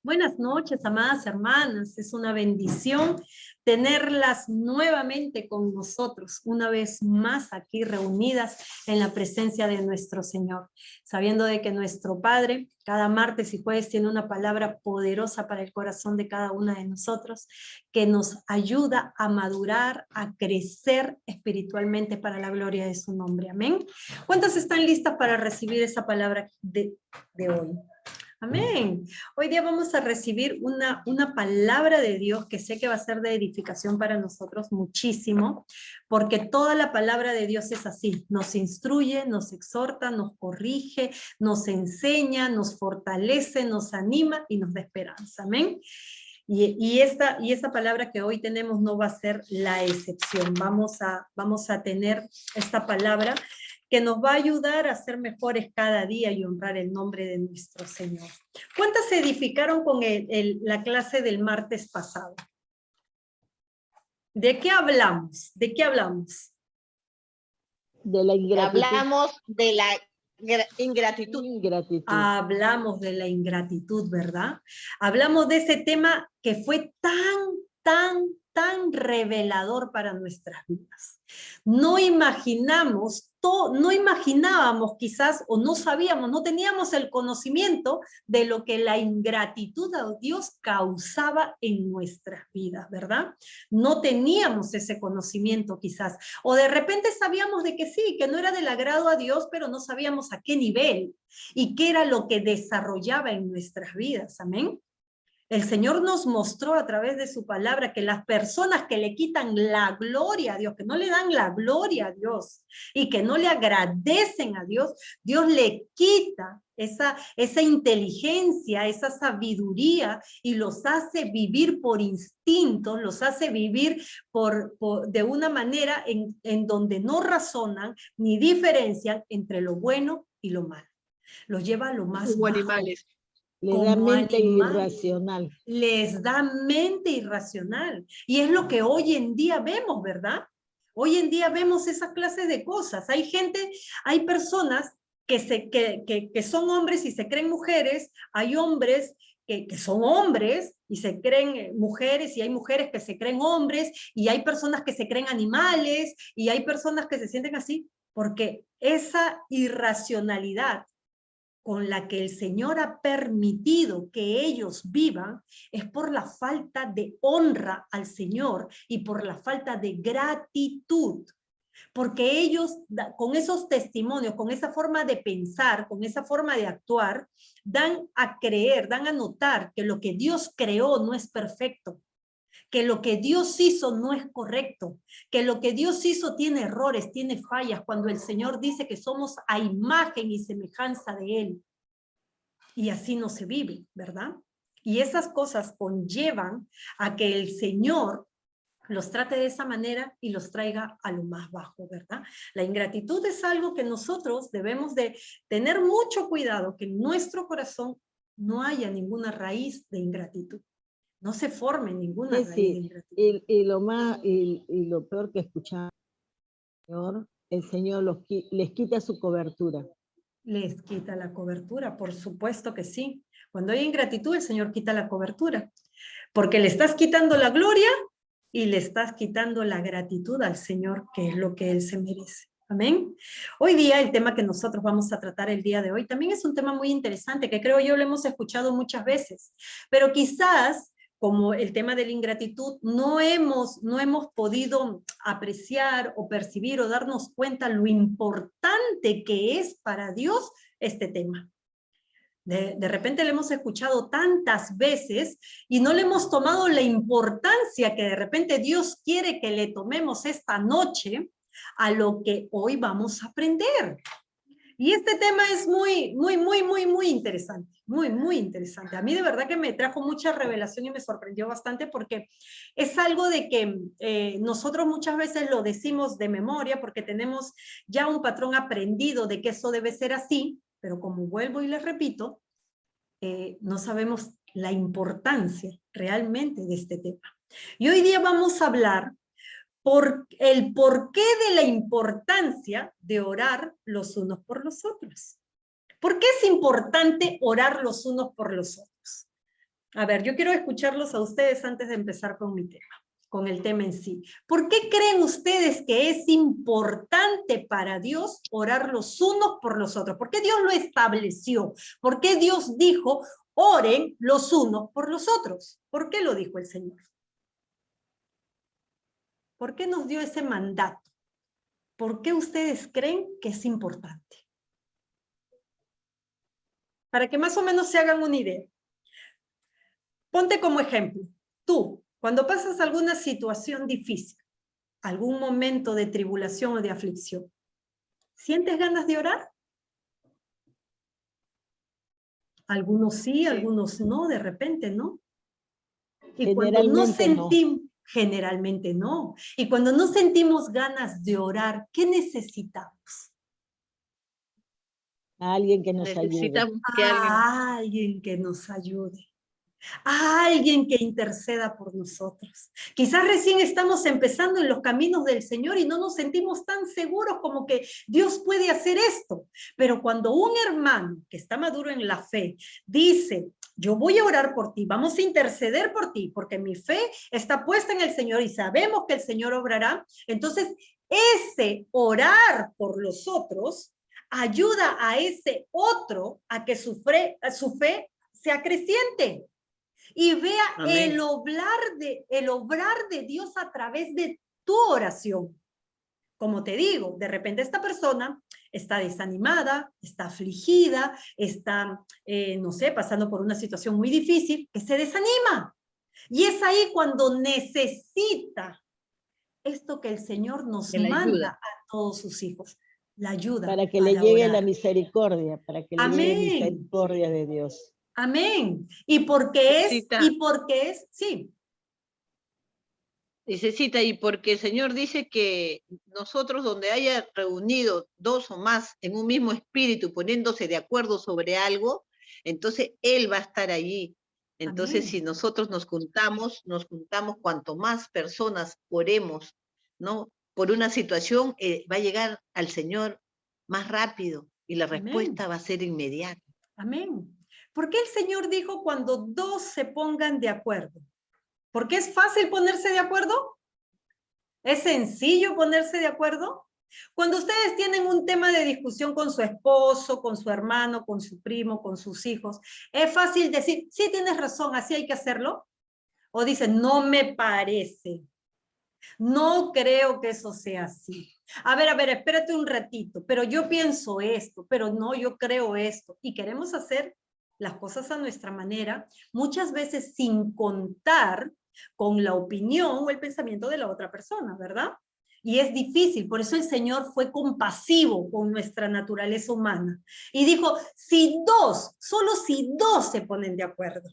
Buenas noches, amadas hermanas. Es una bendición tenerlas nuevamente con nosotros, una vez más aquí reunidas en la presencia de nuestro Señor, sabiendo de que nuestro Padre cada martes y jueves tiene una palabra poderosa para el corazón de cada una de nosotros, que nos ayuda a madurar, a crecer espiritualmente para la gloria de su nombre. Amén. ¿Cuántas están listas para recibir esa palabra de hoy? Amén. Hoy día vamos a recibir una palabra de Dios que sé que va a ser de edificación para nosotros muchísimo, porque toda la palabra de Dios es así, nos instruye, nos exhorta, nos corrige, nos enseña, nos fortalece, nos anima y nos da esperanza. Amén. Y esta palabra que hoy tenemos no va a ser la excepción. Vamos a tener esta palabra que nos va a ayudar a ser mejores cada día y honrar el nombre de nuestro Señor. ¿Cuántas se edificaron con la clase del martes pasado? ¿De qué hablamos? ¿De qué hablamos? De la ingratitud. Hablamos de la ingratitud. Hablamos de la ingratitud, ¿verdad? Hablamos de ese tema que fue tan revelador para nuestras vidas. No imaginábamos quizás, o no sabíamos, no teníamos el conocimiento de lo que la ingratitud a Dios causaba en nuestras vidas, ¿verdad? No teníamos ese conocimiento quizás, o de repente sabíamos de que sí, que no era del agrado a Dios, pero no sabíamos a qué nivel y qué era lo que desarrollaba en nuestras vidas, amén. El Señor nos mostró a través de su palabra que las personas que le quitan la gloria a Dios, que no le dan la gloria a Dios y que no le agradecen a Dios, Dios le quita esa inteligencia, esa sabiduría y los hace vivir por instintos, los hace vivir de una manera en donde no razonan ni diferencian entre lo bueno y lo malo. Los lleva a lo más Como bajo. animales. Le da mente irracional. Les da mente irracional. Y es lo que hoy en día vemos, ¿verdad? Hoy en día vemos esa clase de cosas. Hay personas que son hombres y se creen mujeres, hay hombres que son hombres y se creen mujeres, y hay mujeres que se creen hombres, y hay personas que se creen animales, y hay personas que se sienten así, porque esa irracionalidad con la que el Señor ha permitido que ellos vivan es por la falta de honra al Señor y por la falta de gratitud. Porque ellos, con esos testimonios, con esa forma de pensar, con esa forma de actuar, dan a creer, dan a notar que lo que Dios creó no es perfecto, que lo que Dios hizo no es correcto, que lo que Dios hizo tiene errores, tiene fallas, cuando el Señor dice que somos a imagen y semejanza de Él. Y así no se vive, ¿verdad? Y esas cosas conllevan a que el Señor los trate de esa manera y los traiga a lo más bajo, ¿verdad? La ingratitud es algo que nosotros debemos de tener mucho cuidado, que en nuestro corazón no haya ninguna raíz de ingratitud. No se forme ninguna raíz de ingratitud. Y lo peor que escuchamos, el Señor les quita su cobertura. Les quita la cobertura, por supuesto que sí. Cuando hay ingratitud, el Señor quita la cobertura, porque le estás quitando la gloria y le estás quitando la gratitud al Señor, que es lo que Él se merece. Amén. Hoy día el tema que nosotros vamos a tratar el día de hoy también es un tema muy interesante, que creo yo lo hemos escuchado muchas veces, pero quizás como el tema de la ingratitud, no hemos podido apreciar o percibir o darnos cuenta lo importante que es para Dios este tema. De repente le hemos escuchado tantas veces y no le hemos tomado la importancia que de repente Dios quiere que le tomemos esta noche a lo que hoy vamos a aprender. Y este tema es muy interesante, muy interesante. A mí de verdad que me trajo mucha revelación y me sorprendió bastante porque es algo de que nosotros muchas veces lo decimos de memoria porque tenemos ya un patrón aprendido de que eso debe ser así, pero como vuelvo y les repito, no sabemos la importancia realmente de este tema. Y hoy día vamos a hablar por el porqué de la importancia de orar los unos por los otros. ¿Por qué es importante orar los unos por los otros? A ver, yo quiero escucharlos a ustedes antes de empezar con mi tema, con el tema en sí. ¿Por qué creen ustedes que es importante para Dios orar los unos por los otros? ¿Por qué Dios lo estableció? ¿Por qué Dios dijo, oren los unos por los otros? ¿Por qué lo dijo el Señor? ¿Por qué nos dio ese mandato? ¿Por qué ustedes creen que es importante? Para que más o menos se hagan una idea. Ponte como ejemplo, tú, cuando pasas alguna situación difícil, algún momento de tribulación o de aflicción, ¿sientes ganas de orar? Algunos sí, algunos no, de repente, ¿no? Y cuando no sentimos, generalmente no. Y cuando no sentimos ganas de orar, ¿qué necesitamos? A alguien que nos ayude. A alguien que nos ayude. A alguien que interceda por nosotros. Quizás recién estamos empezando en los caminos del Señor y no nos sentimos tan seguros como que Dios puede hacer esto. Pero cuando un hermano que está maduro en la fe dice, yo voy a orar por ti, vamos a interceder por ti, porque mi fe está puesta en el Señor y sabemos que el Señor obrará, entonces ese orar por los otros ayuda a ese otro a que su fe sea creciente. Y vea el obrar de Dios a través de tu oración. Como te digo, de repente esta persona está desanimada, está afligida, está, no sé, pasando por una situación muy difícil, que se desanima. Y es ahí cuando necesita esto que el Señor nos manda a todos sus hijos, la ayuda. Para que le llegue la misericordia, para que le llegue la misericordia de Dios. Amén. Y porque es, sí. Dice Cita, y porque el Señor dice que nosotros donde haya reunido dos o más en un mismo espíritu, poniéndose de acuerdo sobre algo, entonces Él va a estar allí. Entonces, si nosotros nos juntamos cuanto más personas oremos, ¿no? Por una situación, va a llegar al Señor más rápido y la respuesta va a ser inmediata. Amén. ¿Por qué el Señor dijo cuando dos se pongan de acuerdo? ¿Porque es fácil ponerse de acuerdo? ¿Es sencillo ponerse de acuerdo? Cuando ustedes tienen un tema de discusión con su esposo, con su hermano, con su primo, con sus hijos, ¿es fácil decir, sí tienes razón, así hay que hacerlo? ¿O dicen, no me parece? No creo que eso sea así. A ver, espérate un ratito, pero yo pienso esto, pero no, yo creo esto. Y queremos hacer las cosas a nuestra manera, muchas veces sin contar con la opinión o el pensamiento de la otra persona, ¿verdad? Y es difícil, por eso el Señor fue compasivo con nuestra naturaleza humana. Y dijo, solo si dos se ponen de acuerdo.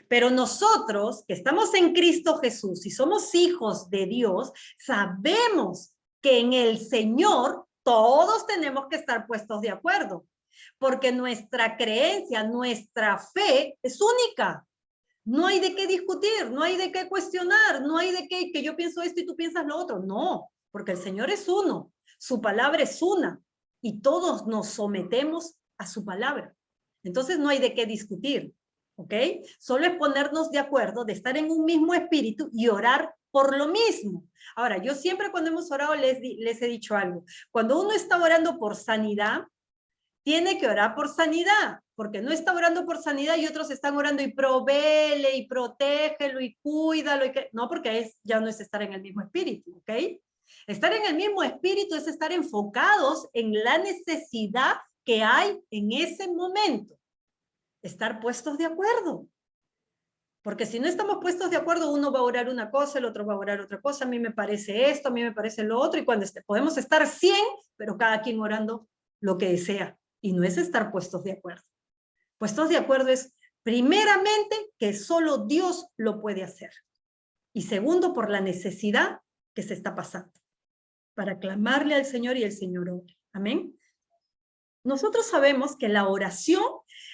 Pero nosotros, que estamos en Cristo Jesús y somos hijos de Dios, sabemos que en el Señor todos tenemos que estar puestos de acuerdo, porque nuestra creencia, nuestra fe es única. No hay de qué discutir, no hay de qué cuestionar, no hay de qué que yo pienso esto y tú piensas lo otro. No, porque el Señor es uno, su palabra es una y todos nos sometemos a su palabra. Entonces no hay de qué discutir. ¿Ok? Solo es ponernos de acuerdo, de estar en un mismo espíritu y orar por lo mismo. Ahora, yo siempre cuando hemos orado les he dicho algo. Cuando uno está orando por sanidad, tiene que orar por sanidad, porque no está orando por sanidad y otros están orando y provéele y protégelo y cuídalo. No, porque ya no es estar en el mismo espíritu, ¿ok? Estar en el mismo espíritu es estar enfocados en la necesidad que hay en ese momento. Estar puestos de acuerdo. Porque si no estamos puestos de acuerdo, uno va a orar una cosa, el otro va a orar otra cosa, a mí me parece esto, a mí me parece lo otro, y cuando podemos estar 100, pero cada quien orando lo que desea, y no es estar puestos de acuerdo. Puestos de acuerdo es, primeramente, que solo Dios lo puede hacer, y segundo, por la necesidad que se está pasando, para clamarle al Señor y el Señor ore. Amén. Nosotros sabemos que la oración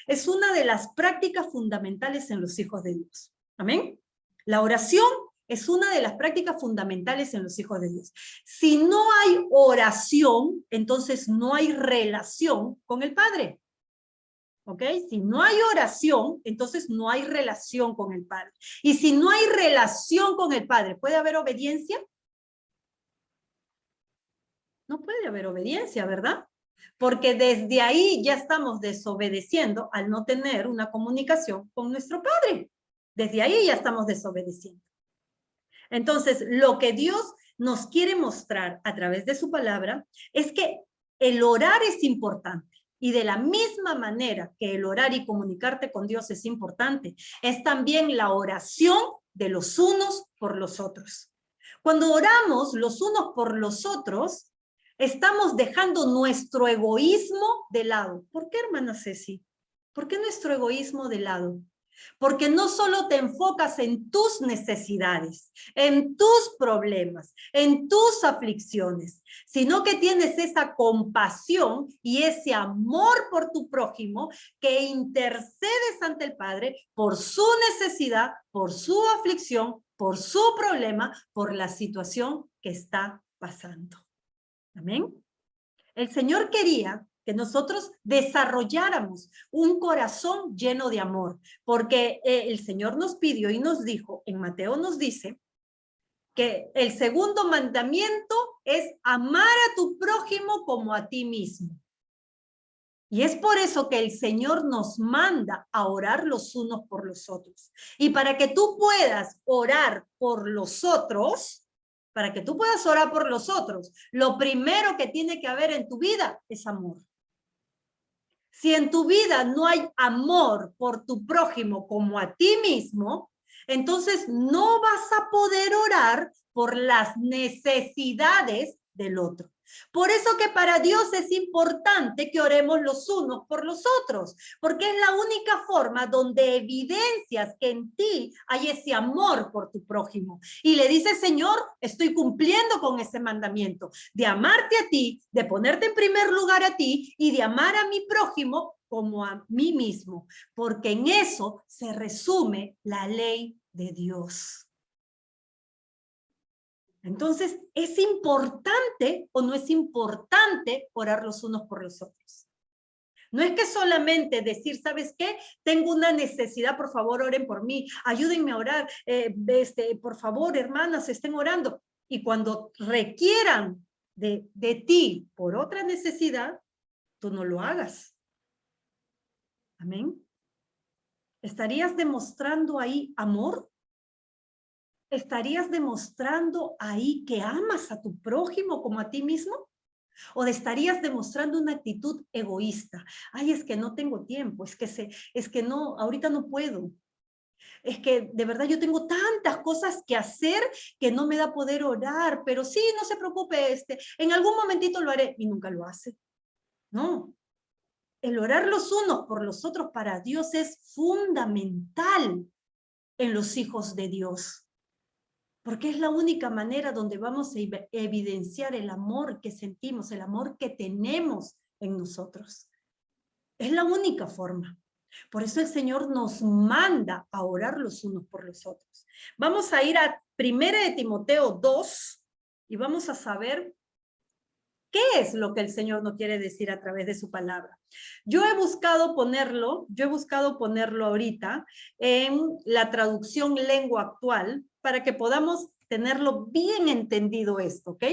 es una de las prácticas fundamentales en los hijos de Dios. ¿Amén? La oración es una de las prácticas fundamentales en los hijos de Dios. Si no hay oración, entonces no hay relación con el Padre. ¿Ok? Si no hay oración, entonces no hay relación con el Padre. Y si no hay relación con el Padre, ¿puede haber obediencia? No puede haber obediencia, ¿verdad? Porque desde ahí ya estamos desobedeciendo al no tener una comunicación con nuestro Padre. Desde ahí ya estamos desobedeciendo. Entonces, lo que Dios nos quiere mostrar a través de su palabra es que el orar es importante. Y de la misma manera que el orar y comunicarte con Dios es importante, es también la oración de los unos por los otros. Cuando oramos los unos por los otros, estamos dejando nuestro egoísmo de lado. ¿Por qué, hermana Ceci? ¿Por qué nuestro egoísmo de lado? Porque no solo te enfocas en tus necesidades, en tus problemas, en tus aflicciones, sino que tienes esa compasión y ese amor por tu prójimo que intercedes ante el Padre por su necesidad, por su aflicción, por su problema, por la situación que está pasando. Amén. El Señor quería que nosotros desarrolláramos un corazón lleno de amor, porque el Señor nos pidió y nos dijo, en Mateo nos dice, que el segundo mandamiento es amar a tu prójimo como a ti mismo. Y es por eso que el Señor nos manda a orar los unos por los otros. Y para que tú puedas orar por los otros, para que tú puedas orar por los otros, lo primero que tiene que haber en tu vida es amor. Si en tu vida no hay amor por tu prójimo como a ti mismo, entonces no vas a poder orar por las necesidades del otro. Por eso que para Dios es importante que oremos los unos por los otros, porque es la única forma donde evidencias que en ti hay ese amor por tu prójimo. Y le dices, Señor, estoy cumpliendo con ese mandamiento de amarte a ti, de ponerte en primer lugar a ti y de amar a mi prójimo como a mí mismo, porque en eso se resume la ley de Dios. Entonces, ¿es importante o no es importante orar los unos por los otros? No es que solamente decir, ¿sabes qué? Tengo una necesidad, por favor, oren por mí, ayúdenme a orar, por favor, hermanas, estén orando. Y cuando requieran de ti por otra necesidad, tú no lo hagas. Amén. ¿Estarías demostrando ahí amor? ¿Estarías demostrando ahí que amas a tu prójimo como a ti mismo? ¿O estarías demostrando una actitud egoísta? Ay, es que no tengo tiempo, es que no, ahorita no puedo. Es que de verdad yo tengo tantas cosas que hacer que no me da poder orar, pero sí, no se preocupe, en algún momentito lo haré y nunca lo hace. No. El orar los unos por los otros para Dios es fundamental en los hijos de Dios. Porque es la única manera donde vamos a evidenciar el amor que sentimos, el amor que tenemos en nosotros. Es la única forma. Por eso el Señor nos manda a orar los unos por los otros. Vamos a ir a 1 de Timoteo 2 y vamos a saber qué es lo que el Señor nos quiere decir a través de su palabra. Yo he buscado ponerlo ahorita en la traducción lengua actual para que podamos tenerlo bien entendido esto, ¿ok?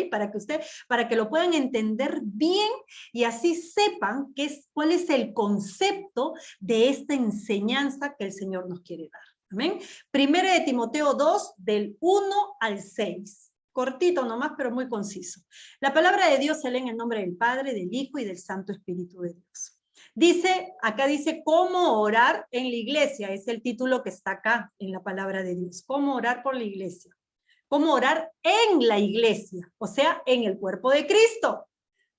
Para que lo puedan entender bien y así sepan cuál es el concepto de esta enseñanza que el Señor nos quiere dar. ¿Amén? 1 de Timoteo 2, del 1 al 6. Cortito nomás, pero muy conciso. La palabra de Dios se lee en el nombre del Padre, del Hijo y del Santo Espíritu de Dios. Acá dice, ¿cómo orar en la iglesia? Es el título que está acá en la palabra de Dios. ¿Cómo orar por la iglesia? ¿Cómo orar en la iglesia? O sea, en el cuerpo de Cristo.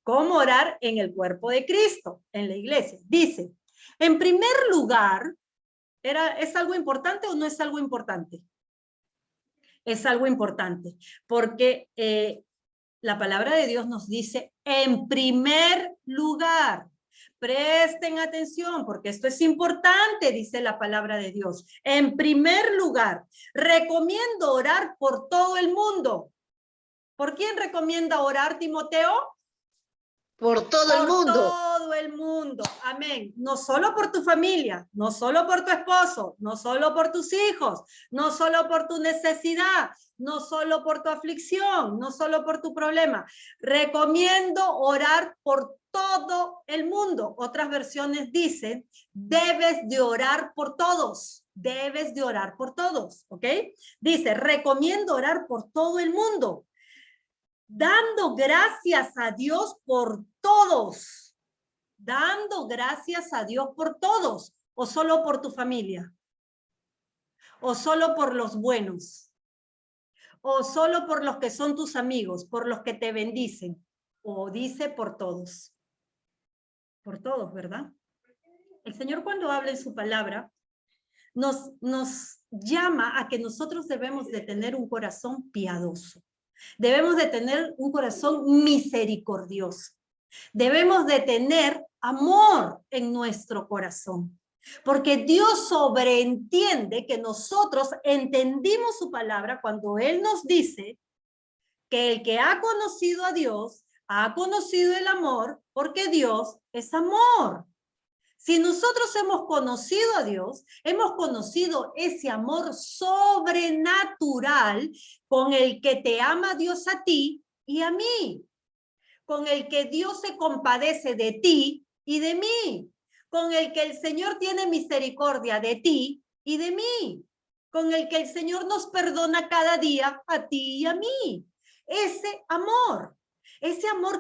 ¿Cómo orar en el cuerpo de Cristo? En la iglesia. Dice, en primer lugar, ¿es algo importante o no es algo importante? Es algo importante, porque la palabra de Dios nos dice, en primer lugar, presten atención, porque esto es importante, dice la palabra de Dios. En primer lugar, recomiendo orar por todo el mundo. ¿Por quién recomienda orar, Timoteo? Por todo el mundo. Todo el mundo, amén. No solo por tu familia, no solo por tu esposo, no solo por tus hijos, no solo por tu necesidad, no solo por tu aflicción, no solo por tu problema. Recomiendo orar por todo el mundo. Otras versiones dicen, debes de orar por todos. Debes de orar por todos, ¿ok? Dice, recomiendo orar por todo el mundo, dando gracias a Dios por todos, dando gracias a Dios por todos, o solo por tu familia, o solo por los buenos, o solo por los que son tus amigos, por los que te bendicen, o dice por todos, ¿verdad? El Señor cuando habla en su palabra, nos llama a que nosotros debemos de tener un corazón piadoso. Debemos de tener un corazón misericordioso. Debemos de tener amor en nuestro corazón. Porque Dios sobreentiende que nosotros entendimos su palabra cuando Él nos dice que el que ha conocido a Dios ha conocido el amor, porque Dios es amor. Si nosotros hemos conocido a Dios, hemos conocido ese amor sobrenatural con el que te ama Dios a ti y a mí, con el que Dios se compadece de ti y de mí, con el que el Señor tiene misericordia de ti y de mí, con el que el Señor nos perdona cada día a ti y a mí. Ese amor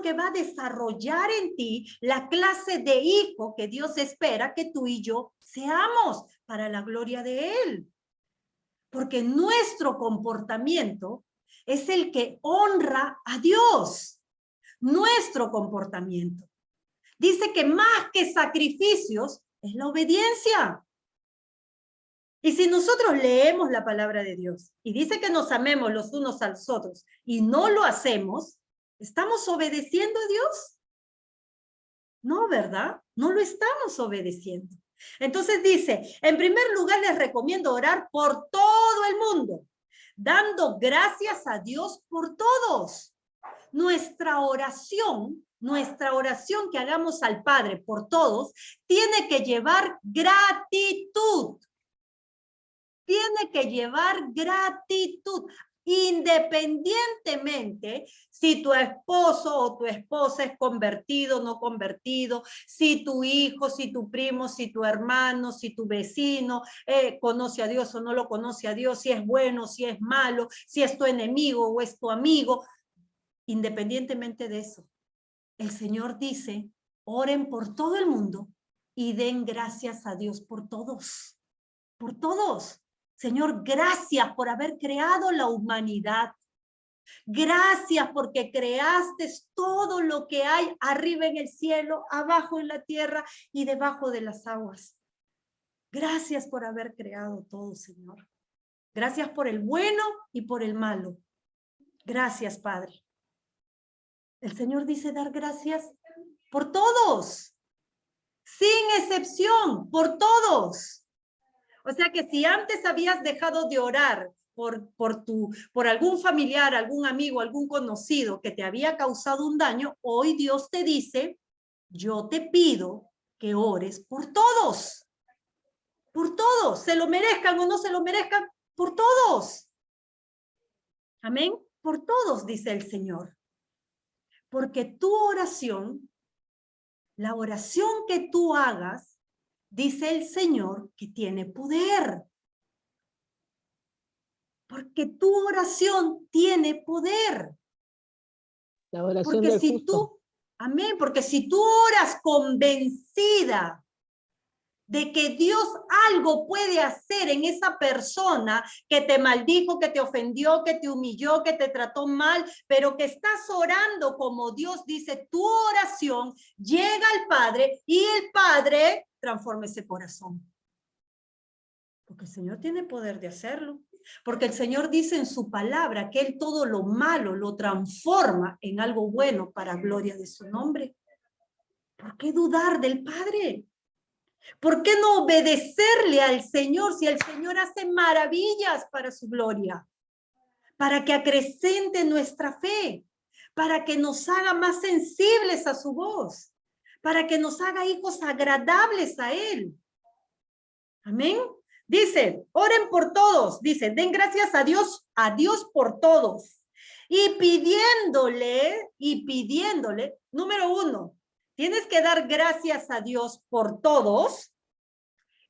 que va a desarrollar en ti la clase de hijo que Dios espera que tú y yo seamos para la gloria de Él. Porque nuestro comportamiento es el que honra a Dios. Nuestro comportamiento. Dice que más que sacrificios es la obediencia. Y si nosotros leemos la palabra de Dios y dice que nos amemos los unos a los otros y no lo hacemos, ¿estamos obedeciendo a Dios? No, ¿verdad? No lo estamos obedeciendo. Entonces dice, en primer lugar les recomiendo orar por todo el mundo, dando gracias a Dios por todos. Nuestra oración que hagamos al Padre por todos, tiene que llevar gratitud. Tiene que llevar gratitud, independientemente si tu esposo o tu esposa es convertido o no convertido, si tu hijo, si tu primo, si tu hermano, si tu vecino conoce a Dios o no lo conoce a Dios, si es bueno, si es malo, si es tu enemigo o es tu amigo. Independientemente de eso, el Señor dice, oren por todo el mundo y den gracias a Dios por todos. Por todos. Señor, gracias por haber creado la humanidad. Gracias porque creaste todo lo que hay arriba en el cielo, abajo en la tierra y debajo de las aguas. Gracias por haber creado todo, Señor. Gracias por el bueno y por el malo. Gracias, Padre. El Señor dice dar gracias por todos, sin excepción, por todos. O sea que si antes habías dejado de orar por algún familiar, algún amigo, algún conocido que te había causado un daño, hoy Dios te dice, yo te pido que ores por todos. Por todos, se lo merezcan o no se lo merezcan, por todos. Amén. Por todos, dice el Señor. Porque tu oración, la oración que tú hagas, dice el Señor que tiene poder. Porque tu oración tiene poder. La oración porque del si justo. tú, amén, porque si tú oras convencida de que Dios algo puede hacer en esa persona que te maldijo, que te ofendió, que te humilló, que te trató mal, pero que estás orando como Dios dice, tu oración llega al Padre y el Padre transforma ese corazón. Porque el Señor tiene poder de hacerlo. Porque el Señor dice en su palabra que Él todo lo malo lo transforma en algo bueno para gloria de su nombre. ¿Por qué dudar del Padre? ¿Por qué no obedecerle al Señor si el Señor hace maravillas para su gloria? Para que acrecente nuestra fe, para que nos haga más sensibles a su voz, para que nos haga hijos agradables a Él. Amén. Dice, oren por todos. Dice, den gracias a Dios por todos. Y pidiéndole, número 1, tienes que dar gracias a Dios por todos.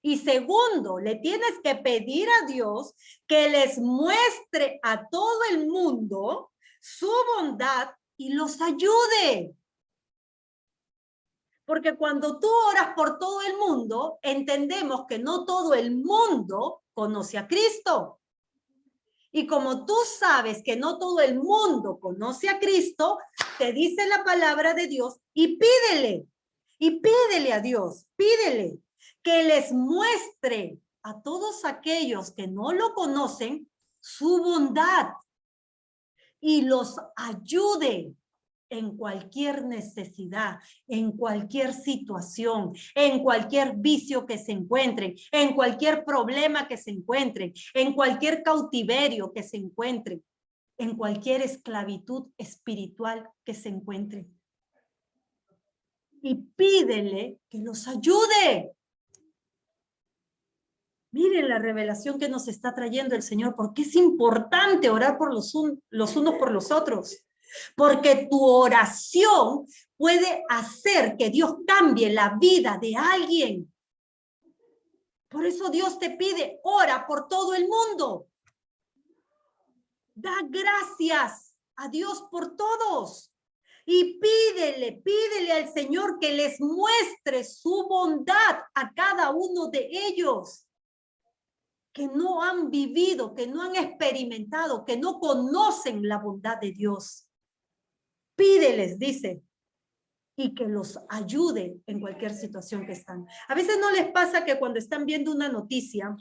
Y segundo, le tienes que pedir a Dios que les muestre a todo el mundo su bondad y los ayude. Porque cuando tú oras por todo el mundo, entendemos que no todo el mundo conoce a Cristo. Y como tú sabes que no todo el mundo conoce a Cristo, te dice la palabra de Dios y pídele a Dios, pídele que les muestre a todos aquellos que no lo conocen su bondad y los ayude en cualquier necesidad, en cualquier situación, en cualquier vicio que se encuentren, en cualquier problema que se encuentren, en cualquier cautiverio que se encuentren, en cualquier esclavitud espiritual que se encuentren. Y pídele que los ayude. Miren la revelación que nos está trayendo el Señor, porque es importante orar por los unos por los otros. Porque tu oración puede hacer que Dios cambie la vida de alguien. Por eso Dios te pide, ora por todo el mundo. Da gracias a Dios por todos. Y pídele al Señor que les muestre su bondad a cada uno de ellos. Que no han vivido, que no han experimentado, que no conocen la bondad de Dios. Pídeles, dice, y que los ayude en cualquier situación que están. A veces no les pasa que cuando están viendo una noticia,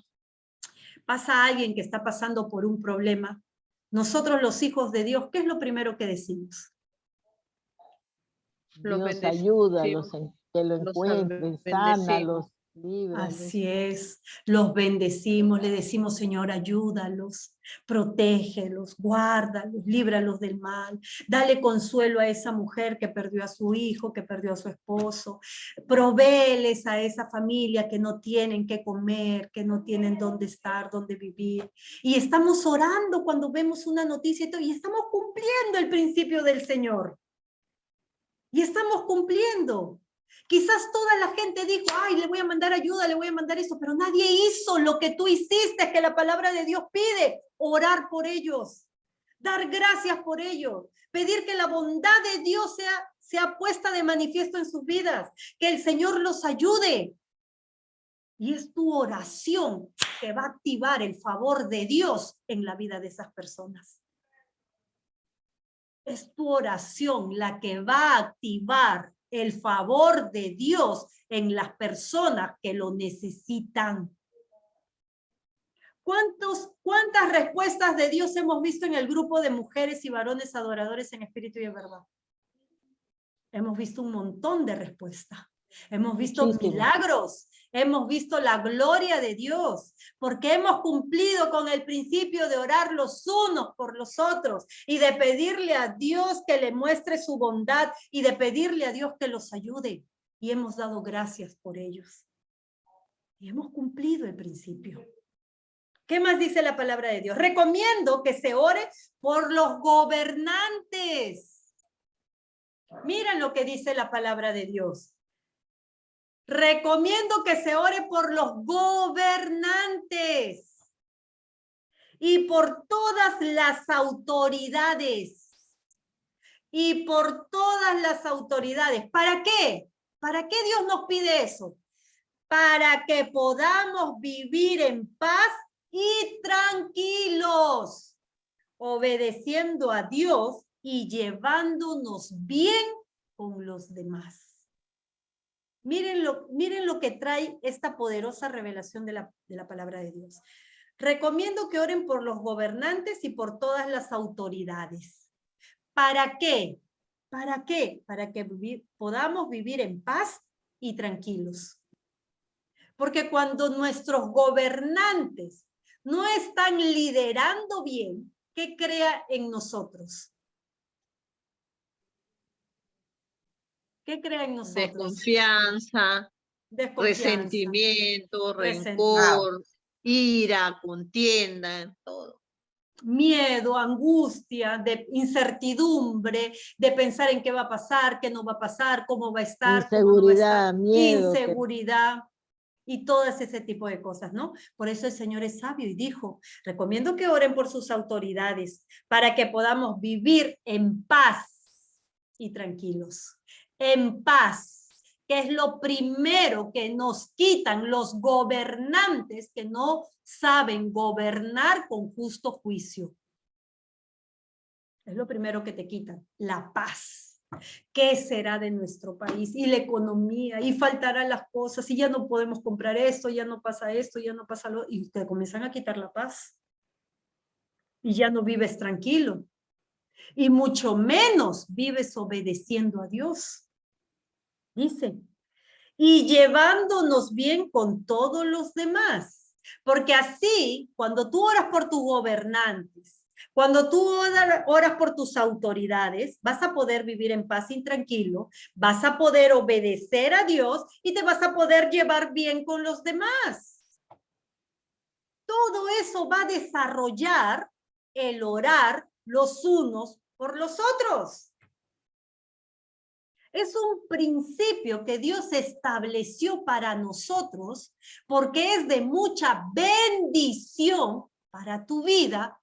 pasa alguien que está pasando por un problema. Nosotros los hijos de Dios, ¿qué es lo primero que decimos? Dios ayúdalos, que lo encuentren, sánalos, líbralos. Así es, los bendecimos, le decimos, Señor, ayúdalos, protégelos, guárdalos, líbralos del mal, dale consuelo a esa mujer que perdió a su hijo, que perdió a su esposo, provéeles a esa familia que no tienen qué comer, que no tienen dónde estar, dónde vivir. Y estamos orando cuando vemos una noticia y estamos cumpliendo el principio del Señor. Y estamos cumpliendo. Quizás toda la gente dijo, ay, le voy a mandar ayuda, le voy a mandar eso, pero nadie hizo lo que tú hiciste, que la palabra de Dios pide, orar por ellos, dar gracias por ellos, pedir que la bondad de Dios sea puesta de manifiesto en sus vidas, que el Señor los ayude. Y es tu oración que va a activar el favor de Dios en la vida de esas personas. Es tu oración la que va a activar el favor de Dios en las personas que lo necesitan. ¿Cuántas respuestas de Dios hemos visto en el grupo de mujeres y varones adoradores en espíritu y en verdad? Hemos visto un montón de respuestas. Hemos visto milagros, hemos visto la gloria de Dios, porque hemos cumplido con el principio de orar los unos por los otros y de pedirle a Dios que le muestre su bondad y de pedirle a Dios que los ayude. Y hemos dado gracias por ellos. Y hemos cumplido el principio. ¿Qué más dice la palabra de Dios? Recomiendo que se ore por los gobernantes. Miren lo que dice la palabra de Dios. Recomiendo que se ore por los gobernantes y por todas las autoridades. Y por todas las autoridades. ¿Para qué? ¿Para qué Dios nos pide eso? Para que podamos vivir en paz y tranquilos, obedeciendo a Dios y llevándonos bien con los demás. Miren lo que trae esta poderosa revelación de la palabra de Dios. Recomiendo que oren por los gobernantes y por todas las autoridades. ¿Para qué? ¿Para qué? Para que podamos vivir en paz y tranquilos. Porque cuando nuestros gobernantes no están liderando bien, ¿qué crea en nosotros? ¿Qué crea en nosotros? Desconfianza, Desconfianza. resentimiento, rencor, ira, contienda, todo. Miedo, angustia, de incertidumbre, de pensar en qué va a pasar, qué no va a pasar, cómo va a estar, cómo no va a estar. Inseguridad, miedo. Inseguridad y todo ese tipo de cosas, ¿no? Por eso el Señor es sabio y dijo, recomiendo que oren por sus autoridades para que podamos vivir en paz y tranquilos. En paz, que es lo primero que nos quitan los gobernantes que no saben gobernar con justo juicio. Es lo primero que te quitan, la paz. ¿Qué será de nuestro país? Y la economía, y faltarán las cosas, y ya no podemos comprar esto, ya no pasa esto, ya no pasa lo... Y te comienzan a quitar la paz. Y ya no vives tranquilo. Y mucho menos vives obedeciendo a Dios. Dice, y llevándonos bien con todos los demás. Porque así, cuando tú oras por tus gobernantes, cuando tú oras por tus autoridades, vas a poder vivir en paz y tranquilo, vas a poder obedecer a Dios y te vas a poder llevar bien con los demás. Todo eso va a desarrollar el orar los unos por los otros. Es un principio que Dios estableció para nosotros porque es de mucha bendición para tu vida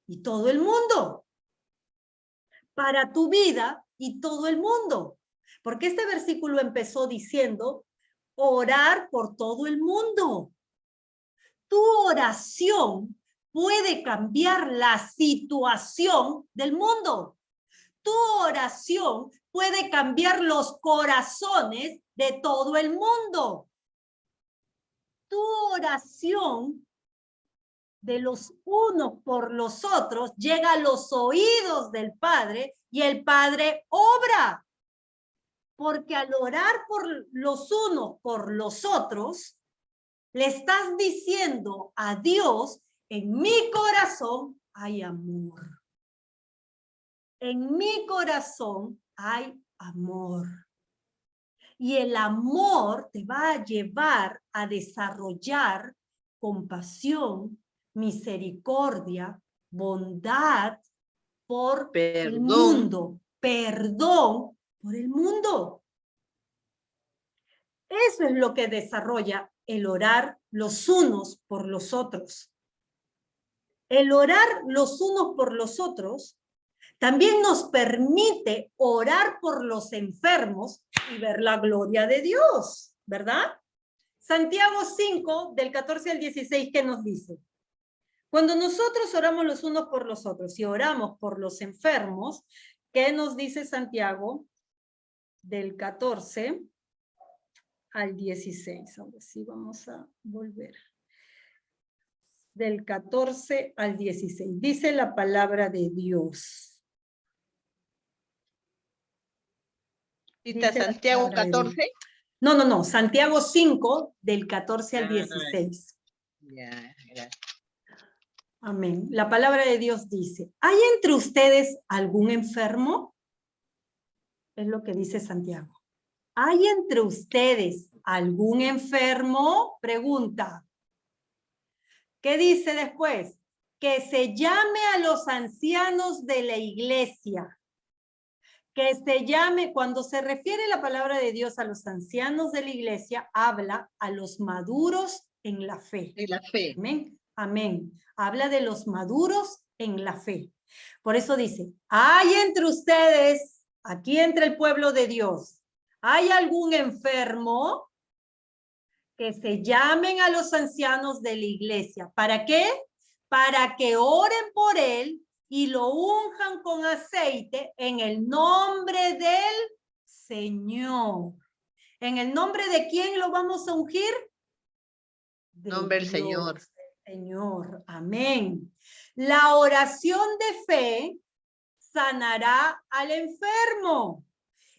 y todo el mundo. Para tu vida y todo el mundo. Porque este versículo empezó diciendo, orar por todo el mundo. Tu oración puede cambiar la situación del mundo. Tu oración puede cambiar los corazones de todo el mundo. Tu oración de los unos por los otros llega a los oídos del Padre y el Padre obra. Porque al orar por los unos por los otros, le estás diciendo a Dios, en mi corazón hay amor. En mi corazón hay amor. Y el amor te va a llevar a desarrollar compasión, misericordia, bondad por el mundo, perdón por el mundo. Eso es lo que desarrolla el orar los unos por los otros. El orar los unos por los otros también nos permite orar por los enfermos y ver la gloria de Dios, ¿verdad? Santiago 5, del 14 al 16, ¿qué nos dice? Cuando nosotros oramos los unos por los otros y oramos por los enfermos, ¿qué nos dice Santiago? Del 14 al 16. Ahora sí vamos a volver. Del 14 al 16. Dice la palabra de Dios. ¿Cita Santiago 14? No. Santiago 5, del 14 al 16. Ya, gracias. Amén. La palabra de Dios dice, ¿hay entre ustedes algún enfermo? Es lo que dice Santiago. ¿Hay entre ustedes algún enfermo? Pregunta. ¿Qué dice después? Que se llame a los ancianos de la iglesia. Que se llame, cuando se refiere la palabra de Dios a los ancianos de la iglesia, habla a los maduros en la fe. En la fe. Amén. Amén. Habla de los maduros en la fe. Por eso dice, ¿hay entre ustedes, aquí entre el pueblo de Dios, hay algún enfermo? Que se llamen a los ancianos de la iglesia. ¿Para qué? Para que oren por él y lo unjan con aceite en el nombre del Señor. ¿En el nombre de quién lo vamos a ungir? Nombre del Señor. Señor, amén. La oración de fe sanará al enfermo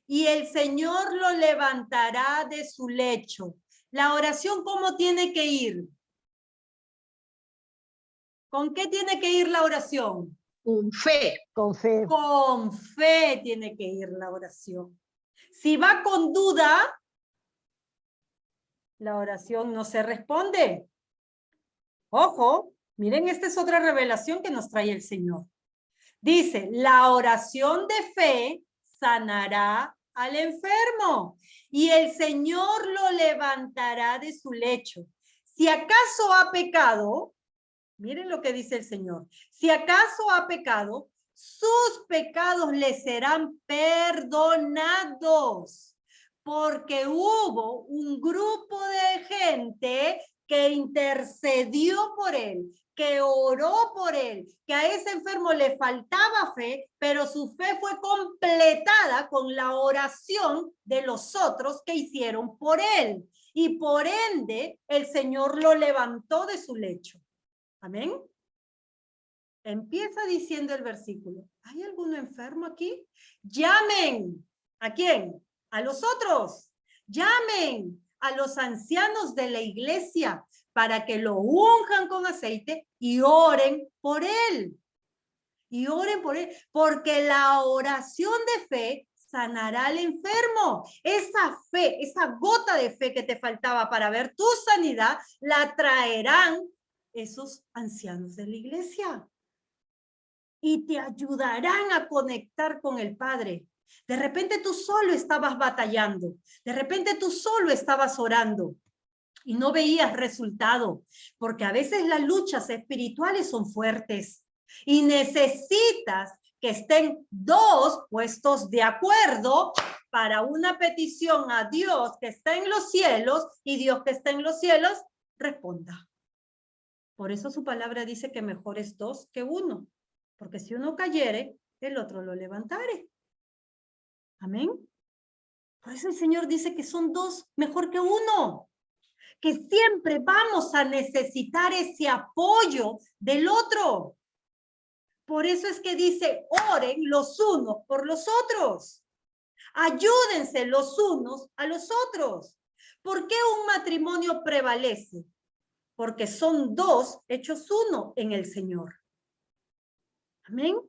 y el Señor lo levantará de su lecho. La oración, ¿cómo tiene que ir? ¿Con qué tiene que ir la oración? Con fe. Con fe. Con fe tiene que ir la oración. Si va con duda, la oración no se responde. Ojo, miren, esta es otra revelación que nos trae el Señor. Dice, la oración de fe sanará al enfermo y el Señor lo levantará de su lecho. Si acaso ha pecado, miren lo que dice el Señor, si acaso ha pecado, sus pecados le serán perdonados, porque hubo un grupo de gente que intercedió por él, que oró por él, que a ese enfermo le faltaba fe, pero su fe fue completada con la oración de los otros que hicieron por él. Y por ende, el Señor lo levantó de su lecho. Amén. Empieza diciendo el versículo, ¿hay alguno enfermo aquí? Llamen. ¿A quién? A los otros. Llamen a los ancianos de la iglesia para que lo unjan con aceite y oren por él. Y oren por él, porque la oración de fe sanará al enfermo. Esa fe, esa gota de fe que te faltaba para ver tu sanidad, la traerán esos ancianos de la iglesia. Y te ayudarán a conectar con el Padre. De repente tú solo estabas batallando. De repente tú solo estabas orando. Y no veías resultado. Porque a veces las luchas espirituales son fuertes. Y necesitas que estén dos puestos de acuerdo para una petición a Dios que está en los cielos. Y Dios que está en los cielos responda. Por eso su palabra dice que mejor es dos que uno. Porque si uno cayere, el otro lo levantare. Amén. Por eso el Señor dice que son dos mejor que uno. Que siempre vamos a necesitar ese apoyo del otro. Por eso es que dice, oren los unos por los otros. Ayúdense los unos a los otros. ¿Por qué un matrimonio prevalece? Porque son dos hechos uno en el Señor. Amén.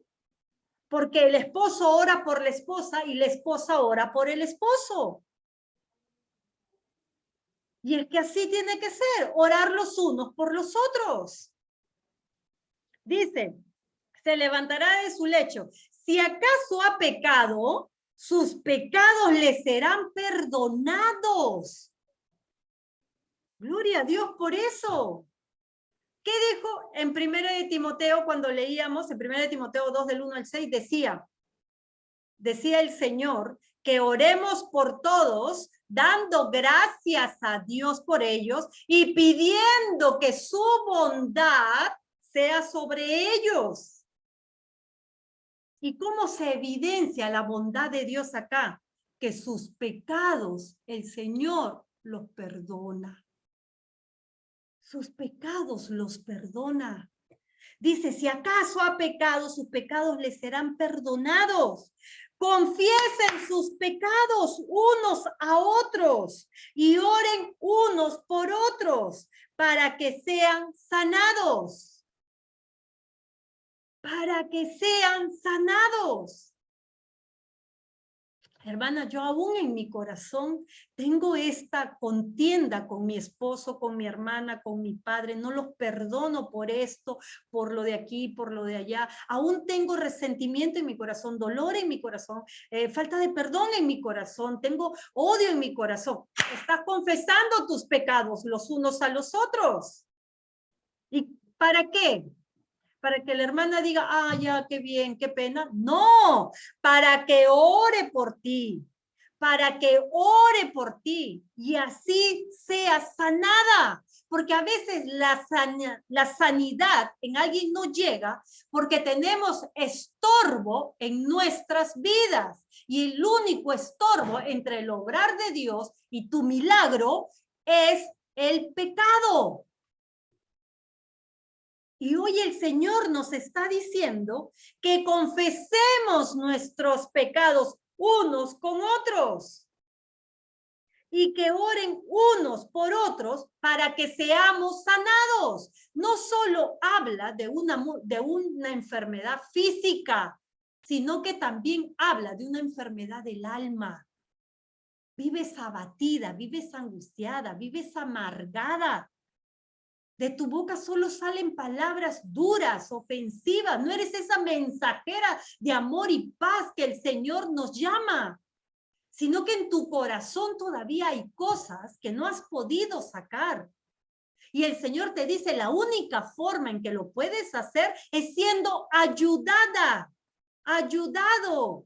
Porque el esposo ora por la esposa y la esposa ora por el esposo. Y es que así tiene que ser, orar los unos por los otros. Dice, se levantará de su lecho. Si acaso ha pecado, sus pecados le serán perdonados. Gloria a Dios por eso. ¿Qué dijo en 1 de Timoteo cuando leíamos, en 1 de Timoteo 2 del 1 al 6, decía el Señor que oremos por todos, dando gracias a Dios por ellos y pidiendo que su bondad sea sobre ellos. ¿Y cómo se evidencia la bondad de Dios acá? Que sus pecados el Señor los perdona. Sus pecados los perdona. Dice, si acaso ha pecado, sus pecados le serán perdonados. Confiesen sus pecados unos a otros y oren unos por otros para que sean sanados. Para que sean sanados. Hermana, yo aún en mi corazón tengo esta contienda con mi esposo, con mi hermana, con mi padre. No los perdono por esto, por lo de aquí, por lo de allá. Aún tengo resentimiento en mi corazón, dolor en mi corazón, falta de perdón en mi corazón. Tengo odio en mi corazón. Estás confesando tus pecados los unos a los otros. ¿Y para qué? Para que la hermana diga, ah, ya, qué bien, qué pena. No, para que ore por ti, para que ore por ti y así sea sanada. Porque a veces la sanidad en alguien no llega porque tenemos estorbo en nuestras vidas. Y el único estorbo entre el obrar de Dios y tu milagro es el pecado. Y hoy el Señor nos está diciendo que confesemos nuestros pecados unos con otros y que oren unos por otros para que seamos sanados. No solo habla de una enfermedad física, sino que también habla de una enfermedad del alma. vives abatida, vives angustiada, vives amargada. De tu boca solo salen palabras duras, ofensivas. No eres esa mensajera de amor y paz que el Señor nos llama, sino que en tu corazón todavía hay cosas que no has podido sacar. Y el Señor te dice, la única forma en que lo puedes hacer es siendo ayudada, ayudado.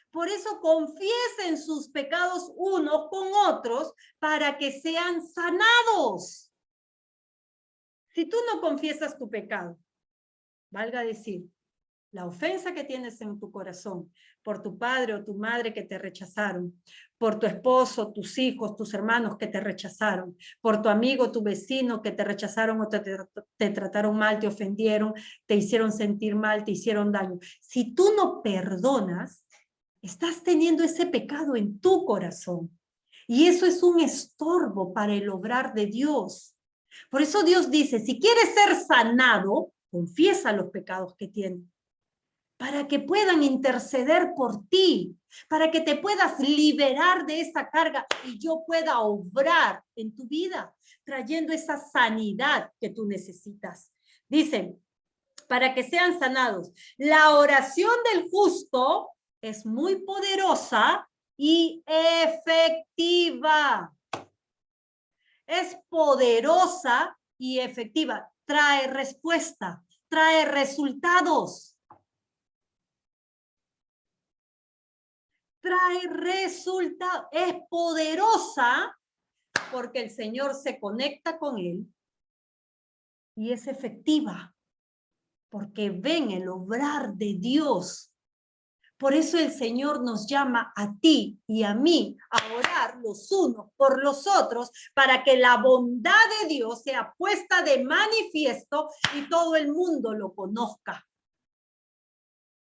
Por eso confiesen sus pecados unos con otros para que sean sanados. Si tú no confiesas tu pecado, valga decir, la ofensa que tienes en tu corazón por tu padre o tu madre que te rechazaron, por tu esposo, tus hijos, tus hermanos que te rechazaron, por tu amigo, tu vecino que te rechazaron o te trataron mal, te ofendieron, te hicieron sentir mal, te hicieron daño. Si tú no perdonas, estás teniendo ese pecado en tu corazón. Y eso es un estorbo para el obrar de Dios. Por eso Dios dice, si quieres ser sanado, confiesa los pecados que tienes, para que puedan interceder por ti, para que te puedas liberar de esa carga y yo pueda obrar en tu vida, trayendo esa sanidad que tú necesitas. Dicen, para que sean sanados. La oración del justo es muy poderosa y efectiva. Es poderosa y efectiva. Trae respuesta, trae resultados. Trae resultados. Es poderosa porque el Señor se conecta con él y es efectiva porque ven el obrar de Dios. Por eso el Señor nos llama a ti y a mí a orar los unos por los otros para que la bondad de Dios sea puesta de manifiesto y todo el mundo lo conozca.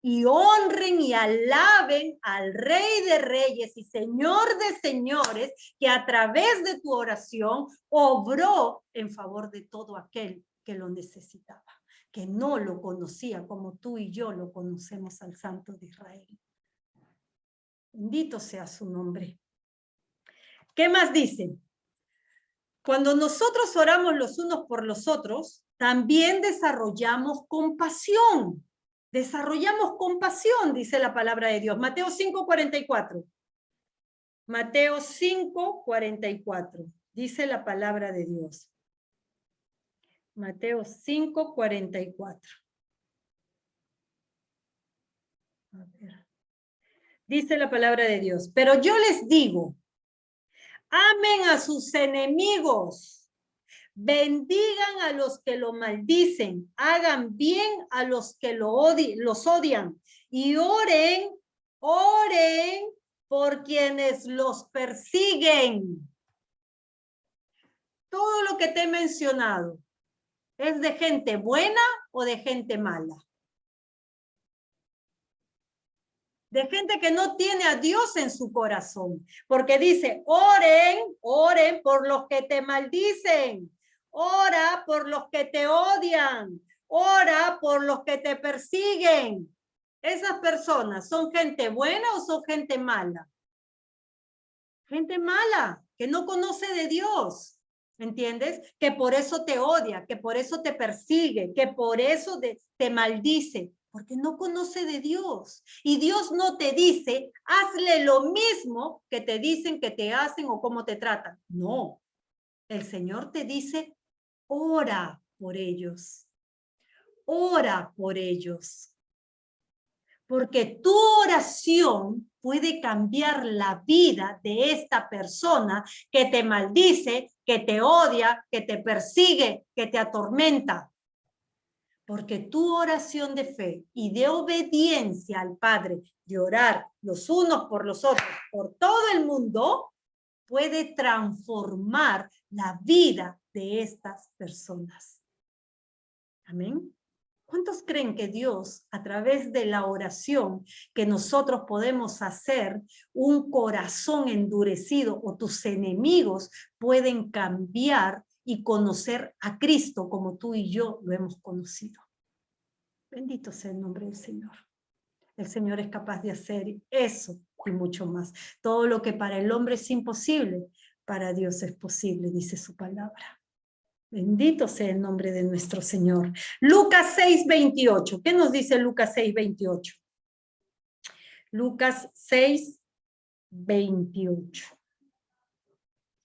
Y honren y alaben al Rey de Reyes y Señor de Señores, que a través de tu oración obró en favor de todo aquel que lo necesitaba, que no lo conocía como tú y yo lo conocemos al Santo de Israel. Bendito sea su nombre. ¿Qué más dice? Cuando nosotros oramos los unos por los otros, también desarrollamos compasión. Desarrollamos compasión, dice la palabra de Dios. Mateo 5:44. Mateo 5:44. Dice la palabra de Dios. Mateo 5:44. A ver. Dice la palabra de Dios. Pero yo les digo, amen a sus enemigos, bendigan a los que lo maldicen, hagan bien a los que los odian y oren por quienes los persiguen. Todo lo que te he mencionado, ¿es de gente buena o de gente mala? De gente que no tiene a Dios en su corazón. Porque dice, oren por los que te maldicen. Ora por los que te odian. Ora por los que te persiguen. ¿Esas personas son gente buena o son gente mala? Gente mala, que no conoce de Dios. ¿Entiendes? Que por eso te odia, que por eso te persigue, que por eso te maldice. Porque no conoce de Dios. Y Dios no te dice, hazle lo mismo que te dicen que te hacen o cómo te tratan. No. El Señor te dice, ora por ellos. Ora por ellos. Porque tu oración puede cambiar la vida de esta persona que te maldice, que te odia, que te persigue, que te atormenta. Porque tu oración de fe y de obediencia al Padre, de orar los unos por los otros, por todo el mundo, puede transformar la vida de estas personas. Amén. ¿Cuántos creen que Dios, a través de la oración que nosotros podemos hacer, un corazón endurecido o tus enemigos pueden cambiar y conocer a Cristo como tú y yo lo hemos conocido? Bendito sea el nombre del Señor. El Señor es capaz de hacer eso y mucho más. Todo lo que para el hombre es imposible, para Dios es posible, dice su palabra. Bendito sea el nombre de nuestro Señor. Lucas 6:28. ¿Qué nos dice Lucas 6:28? Lucas 6:28.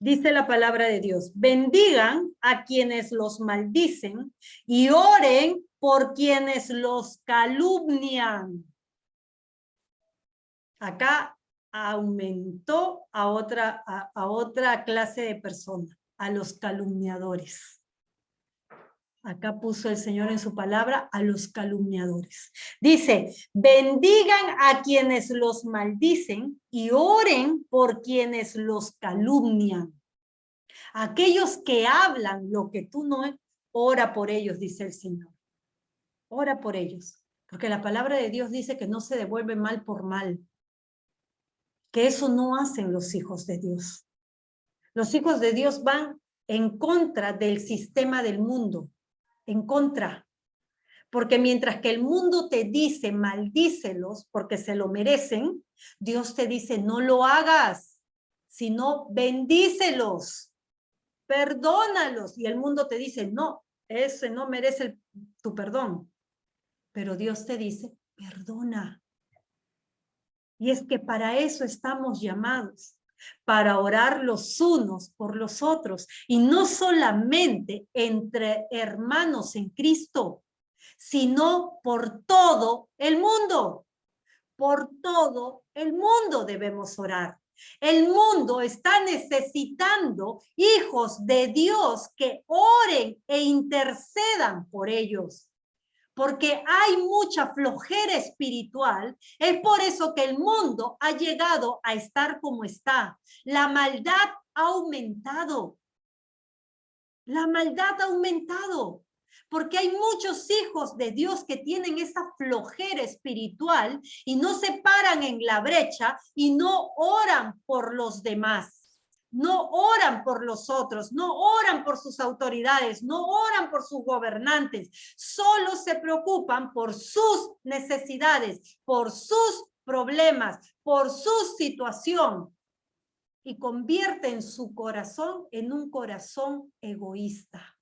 Dice la palabra de Dios: bendigan a quienes los maldicen y oren por quienes los calumnian. Acá aumentó a otra clase de personas, a los calumniadores. Acá puso el Señor en su palabra a los calumniadores. Dice, bendigan a quienes los maldicen y oren por quienes los calumnian. Aquellos que hablan lo que tú no, ora por ellos, dice el Señor. Ora por ellos. Porque la palabra de Dios dice que no se devuelve mal por mal. Que eso no hacen los hijos de Dios. Los hijos de Dios van en contra del sistema del mundo. En contra. Porque mientras que el mundo te dice maldícelos porque se lo merecen, Dios te dice no lo hagas, sino bendícelos, perdónalos. Y el mundo te dice no, ese no merece tu perdón. Pero Dios te dice perdona. Y es que para eso estamos llamados, para orar los unos por los otros, y no solamente entre hermanos en Cristo, sino por todo el mundo. Por todo el mundo debemos orar. El mundo está necesitando hijos de Dios que oren e intercedan por ellos. Porque hay mucha flojera espiritual, es por eso que el mundo ha llegado a estar como está. La maldad ha aumentado. La maldad ha aumentado. Porque hay muchos hijos de Dios que tienen esa flojera espiritual y no se paran en la brecha y no oran por los demás. No oran por los otros, no oran por sus autoridades, no oran por sus gobernantes, solo se preocupan por sus necesidades, por sus problemas, por su situación y convierten su corazón en un corazón egoísta.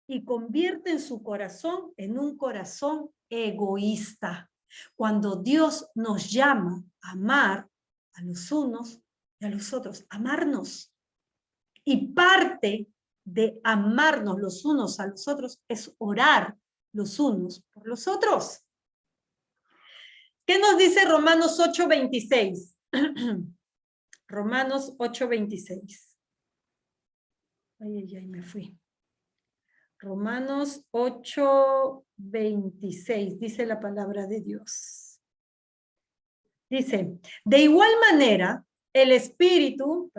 Y convierten su corazón en un corazón egoísta. Cuando Dios nos llama a amar a los unos y a los otros, amarnos. Y parte de amarnos los unos a los otros es orar los unos por los otros. ¿Qué nos dice Romanos 8:26? Romanos 8:26. Ay, me fui. Romanos 8:26, dice la palabra de Dios. Dice, de igual manera, el Espíritu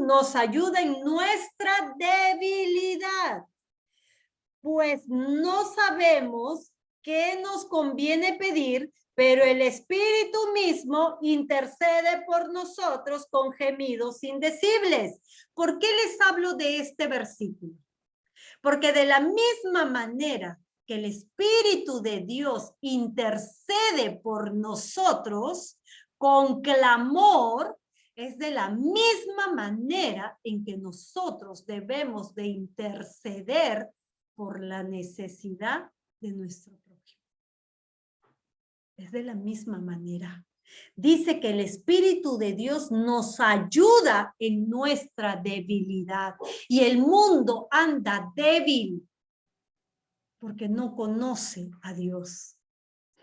nos ayuda en nuestra debilidad, pues no sabemos qué nos conviene pedir, pero el Espíritu mismo intercede por nosotros con gemidos indecibles. ¿Por qué les hablo de este versículo? Porque de la misma manera que el Espíritu de Dios intercede por nosotros con clamor, es de la misma manera en que nosotros debemos de interceder por la necesidad de nuestro prójimo. Es de la misma manera. Dice que el Espíritu de Dios nos ayuda en nuestra debilidad. Y el mundo anda débil porque no conoce a Dios.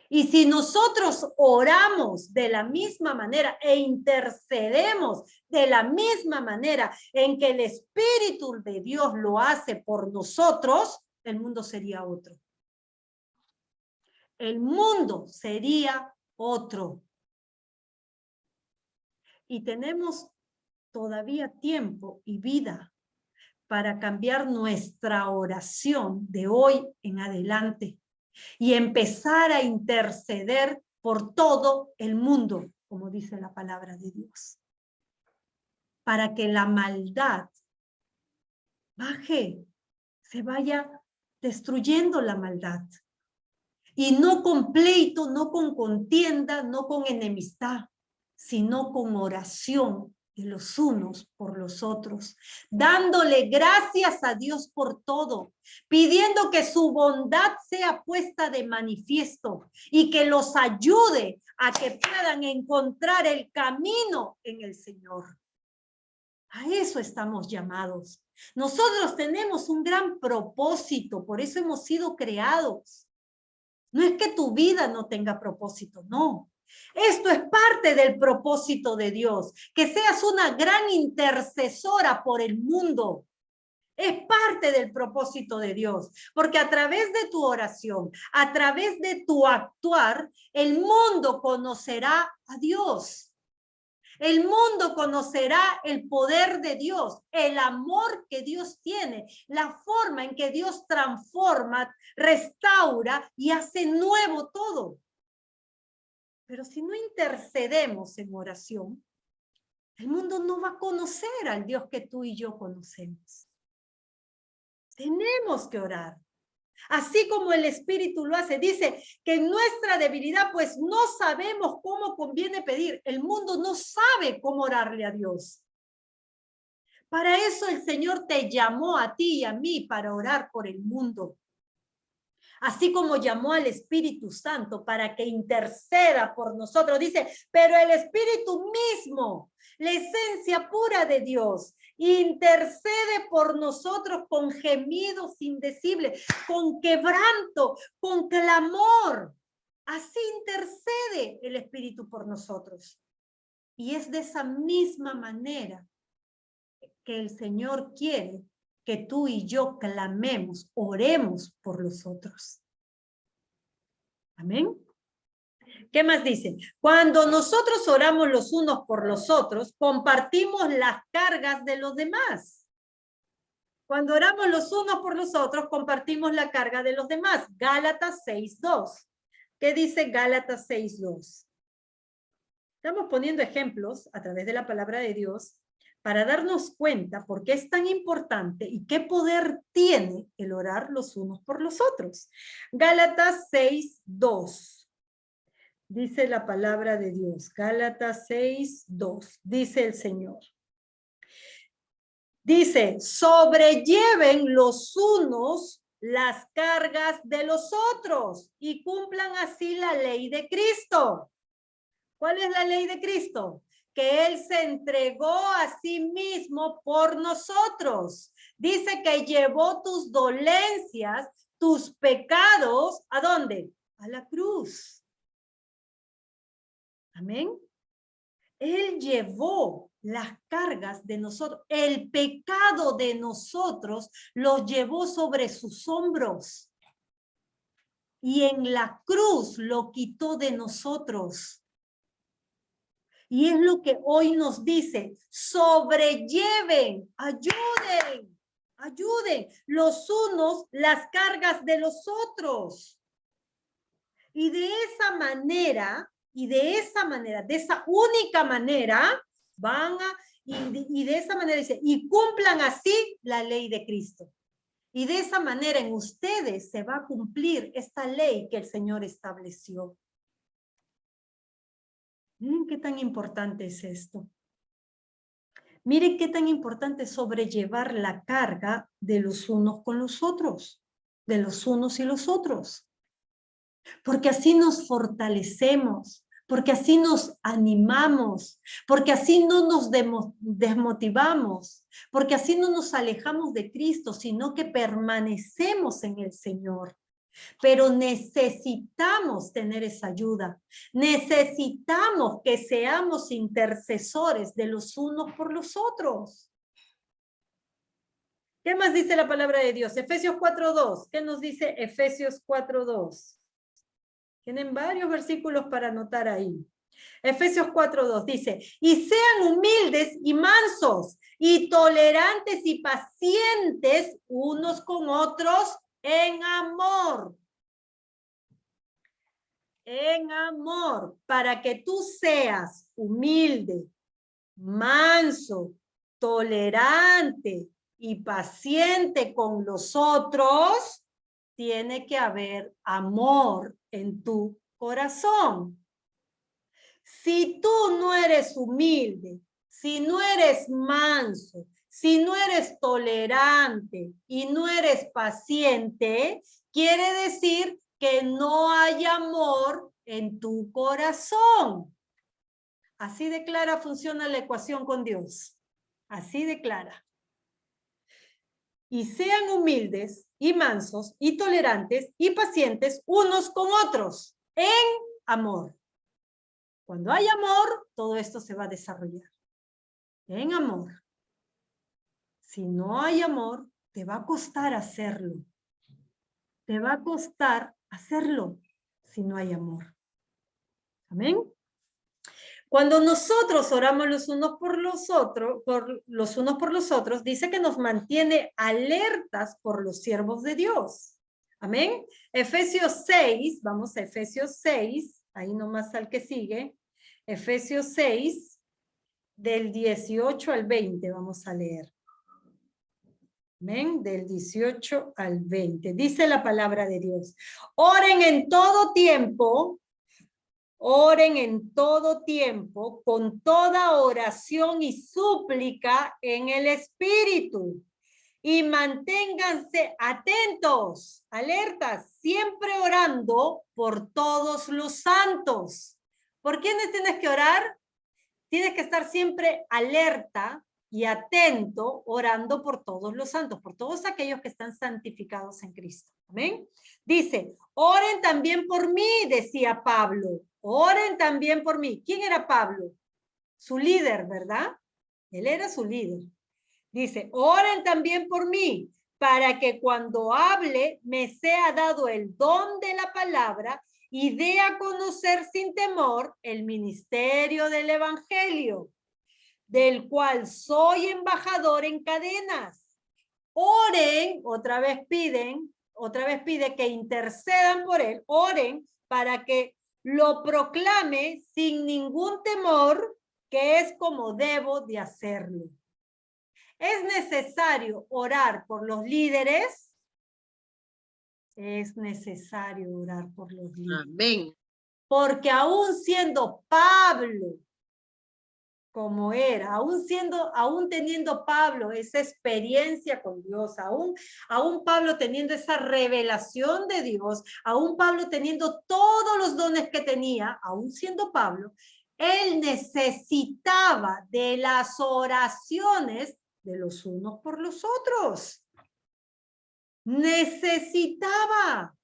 Y si nosotros oramos de la misma manera e intercedemos de la misma manera en que el Espíritu de Dios lo hace por nosotros, el mundo sería otro. El mundo sería otro. Y tenemos todavía tiempo y vida para cambiar nuestra oración de hoy en adelante y empezar a interceder por todo el mundo, como dice la palabra de Dios, para que la maldad baje, se vaya destruyendo la maldad. Y no con pleito, no con contienda, no con enemistad, sino con oración de los unos por los otros, dándole gracias a Dios por todo, pidiendo que su bondad sea puesta de manifiesto y que los ayude a que puedan encontrar el camino en el Señor. A eso estamos llamados. Nosotros tenemos un gran propósito, por eso hemos sido creados. No es que tu vida no tenga propósito, no. Esto es parte del propósito de Dios, que seas una gran intercesora por el mundo. Es parte del propósito de Dios, porque a través de tu oración, a través de tu actuar, el mundo conocerá a Dios. El mundo conocerá el poder de Dios, el amor que Dios tiene, la forma en que Dios transforma, restaura y hace nuevo todo. Pero si no intercedemos en oración, el mundo no va a conocer al Dios que tú y yo conocemos. Tenemos que orar. Así como el Espíritu lo hace, dice que en nuestra debilidad, pues no sabemos cómo conviene pedir. El mundo no sabe cómo orarle a Dios. Para eso el Señor te llamó a ti y a mí para orar por el mundo. Así como llamó al Espíritu Santo para que interceda por nosotros. Dice, pero el Espíritu mismo, la esencia pura de Dios, intercede por nosotros con gemidos indecibles, con quebranto, con clamor. Así intercede el Espíritu por nosotros. Y es de esa misma manera que el Señor quiere que tú y yo clamemos, oremos por los otros. Amén. ¿Qué más dice? Cuando nosotros oramos los unos por los otros, compartimos las cargas de los demás. Cuando oramos los unos por los otros, compartimos la carga de los demás. Gálatas 6:2. ¿Qué dice Gálatas 6:2? Estamos poniendo ejemplos a través de la palabra de Dios para darnos cuenta por qué es tan importante y qué poder tiene el orar los unos por los otros. Gálatas 6:2. Dice la palabra de Dios. Gálatas 6:2. Dice el Señor. Dice, sobrelleven los unos las cargas de los otros y cumplan así la ley de Cristo. ¿Cuál es la ley de Cristo? Que Él se entregó a sí mismo por nosotros. Dice que llevó tus dolencias, tus pecados, ¿a dónde? A la cruz. Amén. Él llevó las cargas de nosotros. El pecado de nosotros lo llevó sobre sus hombros. Y en la cruz lo quitó de nosotros. Y es lo que hoy nos dice, sobrelleven, ayuden, ayuden los unos las cargas de los otros. Y de esa manera, de esa única manera, y de esa manera dice, y cumplan así la ley de Cristo. Y de esa manera en ustedes se va a cumplir esta ley que el Señor estableció. Miren qué tan importante es esto. Miren qué tan importante es sobrellevar la carga de los unos con los otros, de los unos y los otros. Porque así nos fortalecemos, porque así nos animamos, porque así no nos desmotivamos, porque así no nos alejamos de Cristo, sino que permanecemos en el Señor. Pero necesitamos tener esa ayuda. Necesitamos que seamos intercesores de los unos por los otros. ¿Qué más dice la palabra de Dios? Efesios 4:2. ¿Qué nos dice Efesios 4:2? Tienen varios versículos para anotar ahí. Efesios 4:2 dice, y sean humildes y mansos y tolerantes y pacientes unos con otros en amor. En amor, para que tú seas humilde, manso, tolerante y paciente con los otros, tiene que haber amor en tu corazón. Si tú no eres humilde, si no eres manso, si no eres tolerante y no eres paciente, quiere decir que no hay amor en tu corazón. Así de clara funciona la ecuación con Dios. Así de clara. Y sean humildes y mansos y tolerantes y pacientes unos con otros en amor. Cuando hay amor, todo esto se va a desarrollar. En amor. Si no hay amor, te va a costar hacerlo. Te va a costar hacerlo si no hay amor. Amén. Cuando nosotros oramos los unos por los otros, dice que nos mantiene alertas por los siervos de Dios. Amén. Efesios 6, vamos a Efesios 6, ahí nomás al que sigue. Efesios 6, del 18 al 20, vamos a leer. Amén, del 18 al 20. Dice la palabra de Dios. Oren en todo tiempo, con toda oración y súplica en el Espíritu. Y manténganse atentos, alertas, siempre orando por todos los santos. ¿Por quiénes tienes que orar? Tienes que estar siempre alerta y atento, orando por todos los santos, por todos aquellos que están santificados en Cristo. Amén. Dice, oren también por mí, decía Pablo. Oren también por mí. ¿Quién era Pablo? Su líder, ¿verdad? Él era su líder. Dice, oren también por mí, para que cuando hable me sea dado el don de la palabra y dé a conocer sin temor el ministerio del evangelio, del cual soy embajador en cadenas. Oren, otra vez pide que intercedan por él, oren para que lo proclame sin ningún temor, que es como debo de hacerlo. ¿Es necesario orar por los líderes? Es necesario orar por los líderes. Amén. Porque aún siendo Pablo como era, aún teniendo Pablo esa experiencia con Dios, aún Pablo teniendo esa revelación de Dios, aún Pablo teniendo todos los dones que tenía, aún siendo Pablo, él necesitaba de las oraciones de los unos por los otros. Necesitaba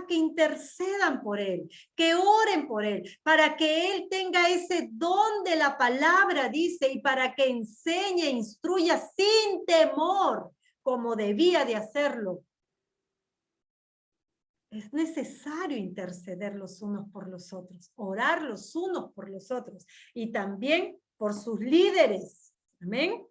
que intercedan por él, que oren por él, para que él tenga ese don de la palabra, dice, y para que enseñe, instruya sin temor, como debía de hacerlo. Es necesario interceder los unos por los otros, orar los unos por los otros, y también por sus líderes. Amén.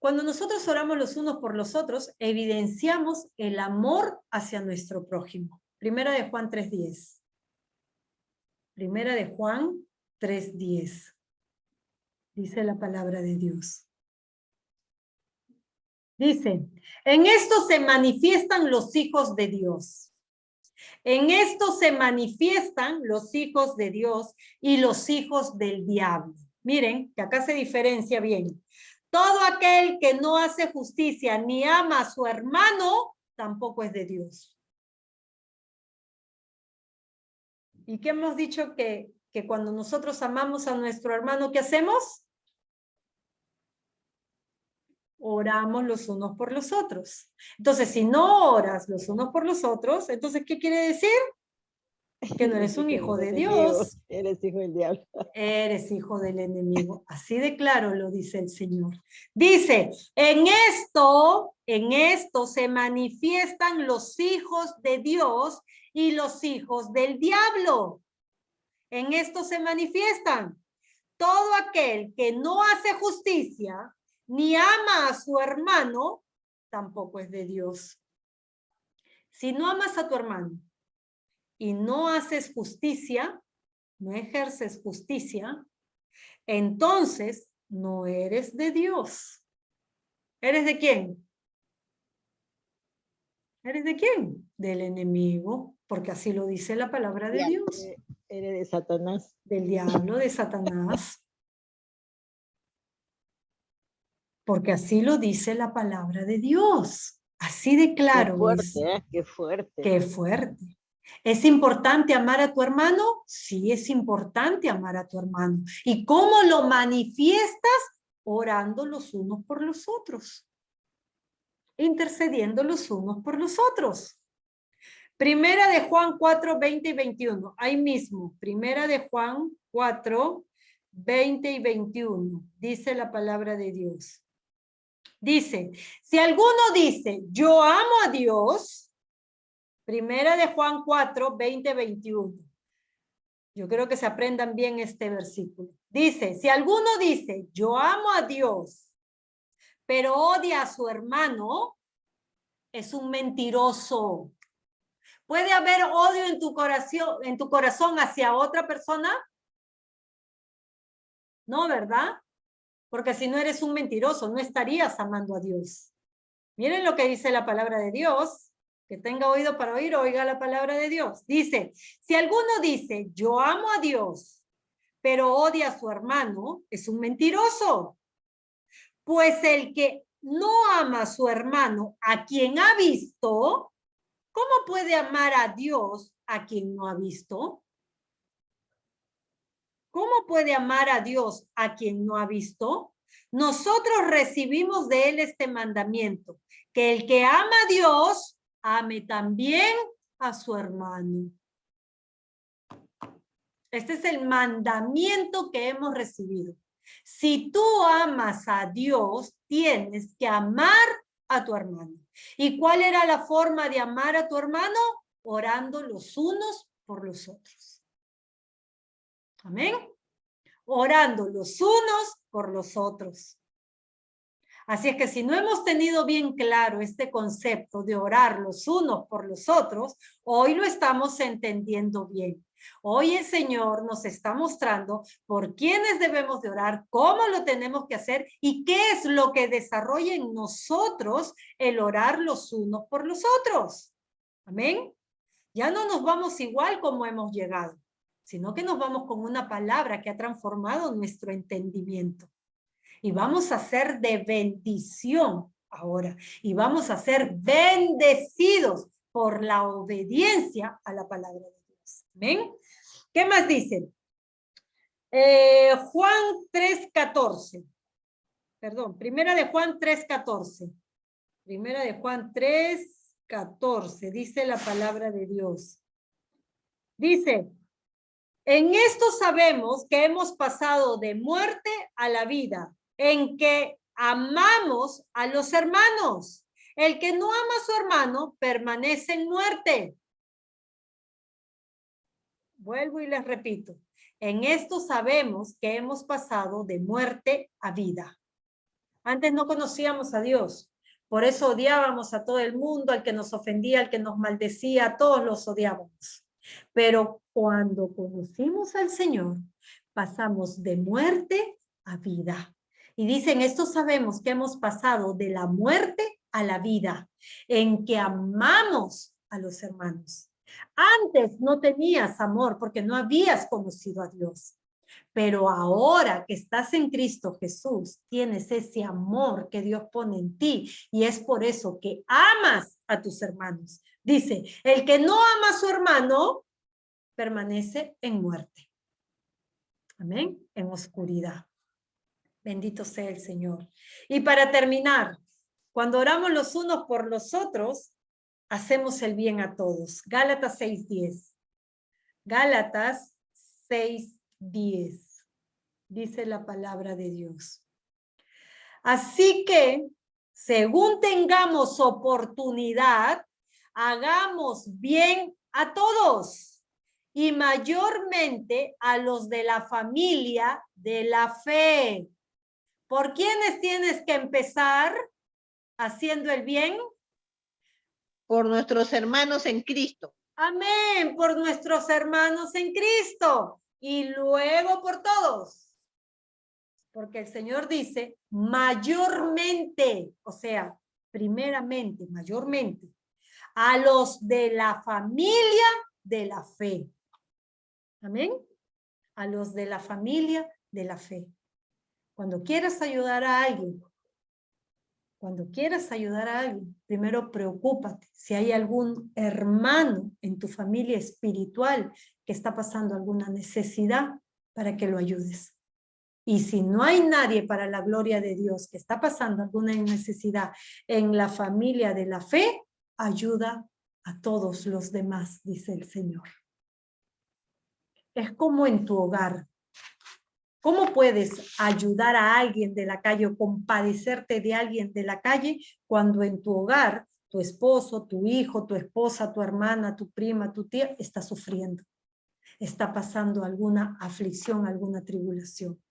Cuando nosotros oramos los unos por los otros, evidenciamos el amor hacia nuestro prójimo. Primera de Juan 3:10. Primera de Juan 3:10. Dice la palabra de Dios. Dice, en esto se manifiestan los hijos de Dios. En esto se manifiestan los hijos de Dios y los hijos del diablo. Miren, que acá se diferencia bien. Todo aquel que no hace justicia ni ama a su hermano, tampoco es de Dios. ¿Y qué hemos dicho? Que cuando nosotros amamos a nuestro hermano, ¿qué hacemos? Oramos los unos por los otros. Entonces, si no oras los unos por los otros, entonces, ¿qué quiere decir? Que no eres un hijo de Dios. Eres hijo del diablo. Eres hijo del enemigo. Así de claro lo dice el Señor. Dice, en esto se manifiestan los hijos de Dios y los hijos del diablo. En esto se manifiestan. Todo aquel que no hace justicia ni ama a su hermano, tampoco es de Dios. Si no amas a tu hermano y no haces justicia, no ejerces justicia, entonces no eres de Dios. ¿Eres de quién? ¿Eres de quién? Del enemigo, porque así lo dice la palabra de Ya, Dios. eres de Satanás. Del diablo, de Satanás. Porque así lo dice la palabra de Dios. Así de Qué claro fuerte, es. qué fuerte. Qué fuerte. ¿Es importante amar a tu hermano? Sí, es importante amar a tu hermano. ¿Y cómo lo manifiestas? Orando los unos por los otros. Intercediendo los unos por los otros. Primera de Juan 4, 20 y 21. Ahí mismo. Primera de Juan 4, 20 y 21. Dice la palabra de Dios. Dice, si alguno dice, yo amo a Dios, Primera de Juan 4, 20, 21. Yo creo que se aprendan bien este versículo. Dice, si alguno dice, yo amo a Dios, pero odia a su hermano, es un mentiroso. ¿Puede haber odio en tu corazón hacia otra persona? No, ¿verdad? Porque si no eres un mentiroso, no estarías amando a Dios. Miren lo que dice la palabra de Dios. Que tenga oído para oír, oiga la palabra de Dios. Dice, si alguno dice, yo amo a Dios, pero odia a su hermano, es un mentiroso. Pues el que no ama a su hermano, a quien ha visto, ¿cómo puede amar a Dios a quien no ha visto? ¿Cómo puede amar a Dios a quien no ha visto? Nosotros recibimos de él este mandamiento, que el que ama a Dios, ame también a su hermano. Este es el mandamiento que hemos recibido. Si tú amas a Dios, tienes que amar a tu hermano. ¿Y cuál era la forma de amar a tu hermano? Orando los unos por los otros. Amén. Orando los unos por los otros. Así es que si no hemos tenido bien claro este concepto de orar los unos por los otros, hoy lo estamos entendiendo bien. Hoy el Señor nos está mostrando por quiénes debemos de orar, cómo lo tenemos que hacer y qué es lo que desarrolla en nosotros el orar los unos por los otros. Amén. Ya no nos vamos igual como hemos llegado, sino que nos vamos con una palabra que ha transformado nuestro entendimiento. Y vamos a ser de bendición ahora. Y vamos a ser bendecidos por la obediencia a la palabra de Dios. ¿Ven? ¿Qué más dicen? Juan 3:14. Perdón, primera de Juan 3:14. Primera de Juan 3:14. Dice la palabra de Dios. Dice, en esto sabemos que hemos pasado de muerte a la vida, en que amamos a los hermanos. El que no ama a su hermano permanece en muerte. Vuelvo y les repito. En esto sabemos que hemos pasado de muerte a vida. Antes no conocíamos a Dios. Por eso odiábamos a todo el mundo, al que nos ofendía, al que nos maldecía, a todos los odiábamos. Pero cuando conocimos al Señor, pasamos de muerte a vida. Y dicen, esto sabemos que hemos pasado de la muerte a la vida, en que amamos a los hermanos. Antes no tenías amor porque no habías conocido a Dios. Pero ahora que estás en Cristo Jesús, tienes ese amor que Dios pone en ti y es por eso que amas a tus hermanos. Dice, el que no ama a su hermano permanece en muerte. Amén. En oscuridad. Bendito sea el Señor. Y para terminar, cuando oramos los unos por los otros, hacemos el bien a todos. Gálatas 6:10. Gálatas 6:10. Dice la palabra de Dios. Así que, según tengamos oportunidad, hagamos bien a todos y mayormente a los de la familia de la fe. ¿Por quiénes tienes que empezar haciendo el bien? Por nuestros hermanos en Cristo. Amén, por nuestros hermanos en Cristo y luego por todos. Porque el Señor dice mayormente, o sea, primeramente, mayormente, a los de la familia de la fe. Amén. A los de la familia de la fe. Cuando quieras ayudar a alguien, primero preocúpate si hay algún hermano en tu familia espiritual que está pasando alguna necesidad para que lo ayudes. Y si no hay nadie para la gloria de Dios que está pasando alguna necesidad en la familia de la fe, ayuda a todos los demás, dice el Señor. Es como en tu hogar. ¿Cómo puedes ayudar a alguien de la calle o compadecerte de alguien de la calle cuando en tu hogar tu esposo, tu hijo, tu esposa, tu hermana, tu prima, tu tía está sufriendo? Está pasando alguna aflicción, alguna tribulación.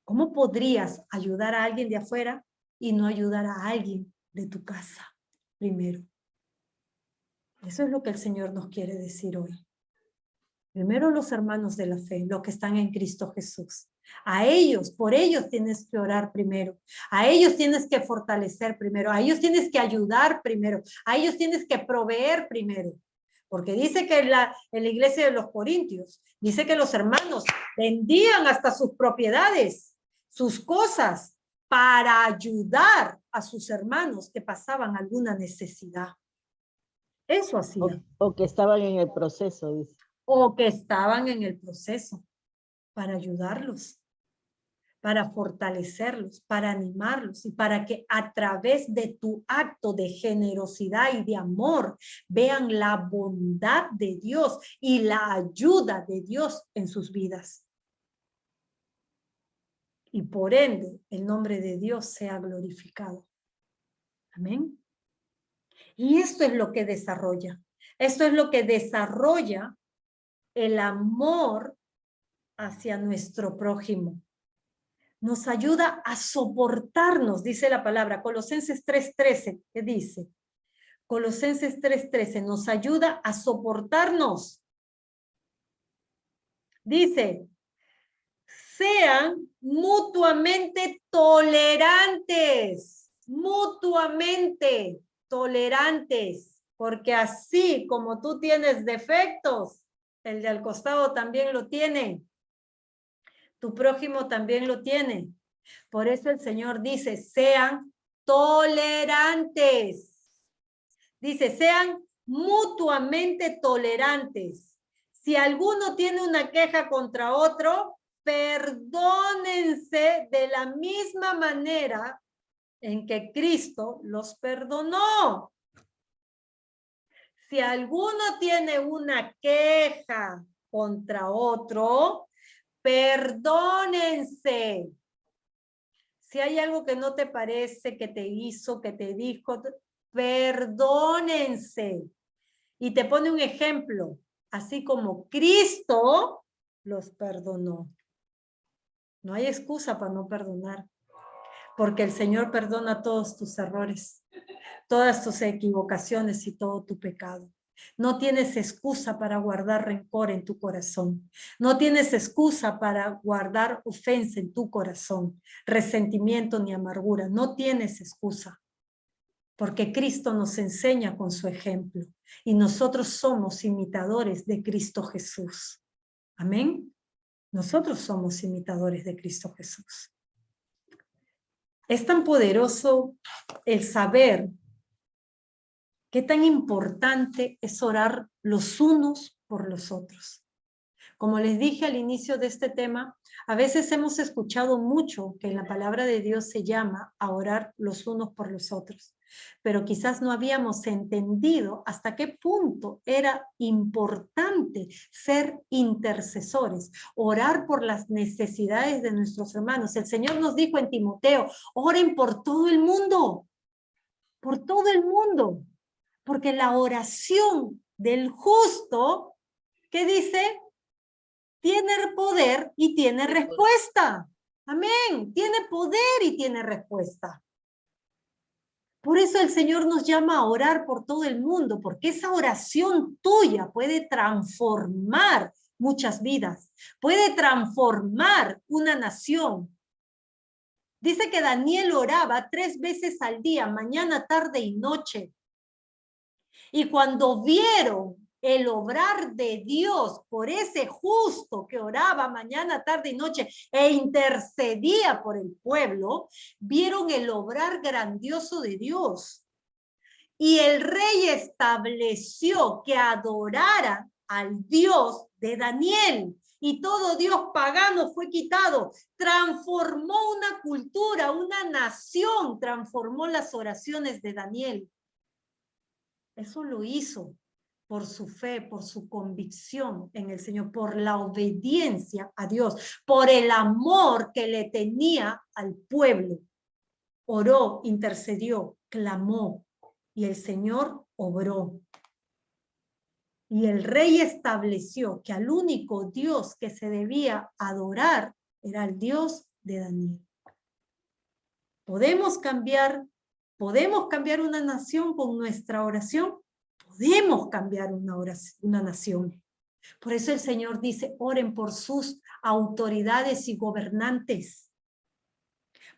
¿Cómo podrías ayudar a alguien de afuera y no ayudar a alguien de tu casa primero? Eso es lo que el Señor nos quiere decir hoy. Primero los hermanos de la fe, los que están en Cristo Jesús. A ellos, por ellos tienes que orar primero. A ellos tienes que fortalecer primero. A ellos tienes que ayudar primero. A ellos tienes que proveer primero. Porque dice que en la iglesia de los Corintios, dice que los hermanos vendían hasta sus propiedades, sus cosas, para ayudar a sus hermanos que pasaban alguna necesidad. Eso hacía. O que estaban en el proceso, dice. O que estaban en el proceso, para ayudarlos, para fortalecerlos, para animarlos y para que a través de tu acto de generosidad y de amor vean la bondad de Dios y la ayuda de Dios en sus vidas. Y por ende, el nombre de Dios sea glorificado. Amén. Y esto es lo que desarrolla. Esto es lo que desarrolla el amor hacia nuestro prójimo. Nos ayuda a soportarnos, dice la palabra, Colosenses 3:13, ¿qué dice? Colosenses 3:13, nos ayuda a soportarnos. Dice, sean mutuamente tolerantes, porque así como tú tienes defectos, el de al costado también lo tiene. Tu prójimo también lo tiene. Por eso el Señor dice, sean tolerantes. Dice, sean mutuamente tolerantes. Si alguno tiene una queja contra otro, perdónense de la misma manera en que Cristo los perdonó. Si alguno tiene una queja contra otro, perdónense. Si hay algo que no te parece, que te hizo, que te dijo, perdónense. Y te pone un ejemplo, así como Cristo los perdonó. No hay excusa para no perdonar, porque el Señor perdona todos tus errores, todas tus equivocaciones y todo tu pecado. No tienes excusa para guardar rencor en tu corazón. No tienes excusa para guardar ofensa en tu corazón, resentimiento ni amargura. No tienes excusa, porque Cristo nos enseña con su ejemplo y nosotros somos imitadores de Cristo Jesús. Amén. Nosotros somos imitadores de Cristo Jesús. Es tan poderoso el saber qué tan importante es orar los unos por los otros. Como les dije al inicio de este tema, a veces hemos escuchado mucho que en la palabra de Dios se llama a orar los unos por los otros, pero quizás no habíamos entendido hasta qué punto era importante ser intercesores, orar por las necesidades de nuestros hermanos. El Señor nos dijo en Timoteo, oren por todo el mundo, porque la oración del justo, ¿qué dice? Tiene poder y tiene respuesta. Amén. Tiene poder y tiene respuesta. Por eso el Señor nos llama a orar por todo el mundo, porque esa oración tuya puede transformar muchas vidas, puede transformar una nación. Dice que Daniel oraba 3 veces al día, mañana, tarde y noche. Y cuando vieron el obrar de Dios por ese justo que oraba mañana, tarde y noche e intercedía por el pueblo, vieron el obrar grandioso de Dios. Y el rey estableció que adorara al Dios de Daniel. Y todo Dios pagano fue quitado. Transformó una cultura, una nación, transformó las oraciones de Daniel. Eso lo hizo por su fe, por su convicción en el Señor, por la obediencia a Dios, por el amor que le tenía al pueblo. Oró, intercedió, clamó, y el Señor obró. Y el rey estableció que al único Dios que se debía adorar era el Dios de Daniel. ¿Podemos cambiar una nación con nuestra oración? Podemos cambiar una nación. Por eso el Señor dice, oren por sus autoridades y gobernantes.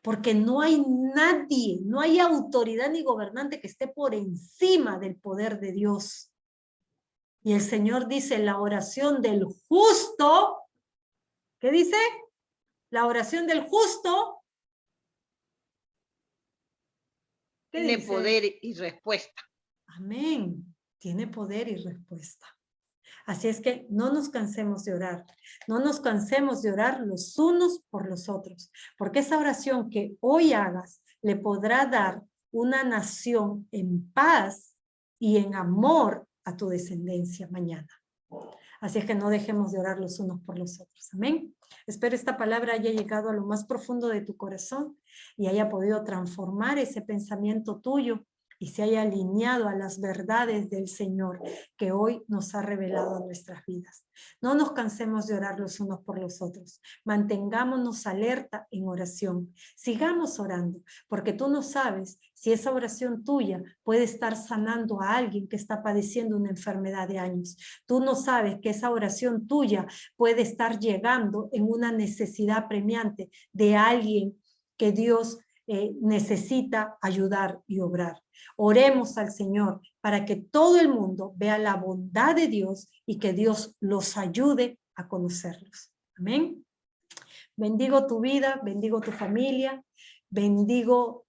Porque no hay nadie, no hay autoridad ni gobernante que esté por encima del poder de Dios. Y el Señor dice, la oración del justo, ¿qué dice? La oración del justo, ¿qué tiene dice? poder y respuesta. Amén, tiene poder y respuesta. Así es que no nos cansemos de orar, no nos cansemos de orar los unos por los otros, porque esa oración que hoy hagas le podrá dar una nación en paz y en amor a tu descendencia mañana. Así es que no dejemos de orar los unos por los otros. Amén. Espero esta palabra haya llegado a lo más profundo de tu corazón y haya podido transformar ese pensamiento tuyo y se haya alineado a las verdades del Señor que hoy nos ha revelado a nuestras vidas. No nos cansemos de orar los unos por los otros. Mantengámonos alerta en oración. Sigamos orando, porque tú no sabes si esa oración tuya puede estar sanando a alguien que está padeciendo una enfermedad de años. Tú no sabes que esa oración tuya puede estar llegando en una necesidad premiante de alguien que Dios necesita ayudar y obrar. Oremos al Señor para que todo el mundo vea la bondad de Dios y que Dios los ayude a conocerlos. Amén. Bendigo tu vida, bendigo tu familia, bendigo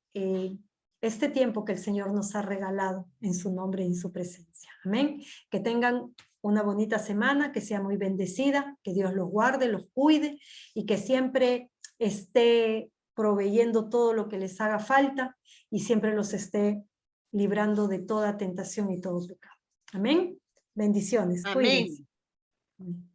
este tiempo que el Señor nos ha regalado en su nombre y en su presencia. Amén. Que tengan una bonita semana, que sea muy bendecida, que Dios los guarde, los cuide y que siempre esté proveyendo todo lo que les haga falta y siempre los esté librando de toda tentación y todo pecado. Amén. Bendiciones. Amén. Cuídense. Amén.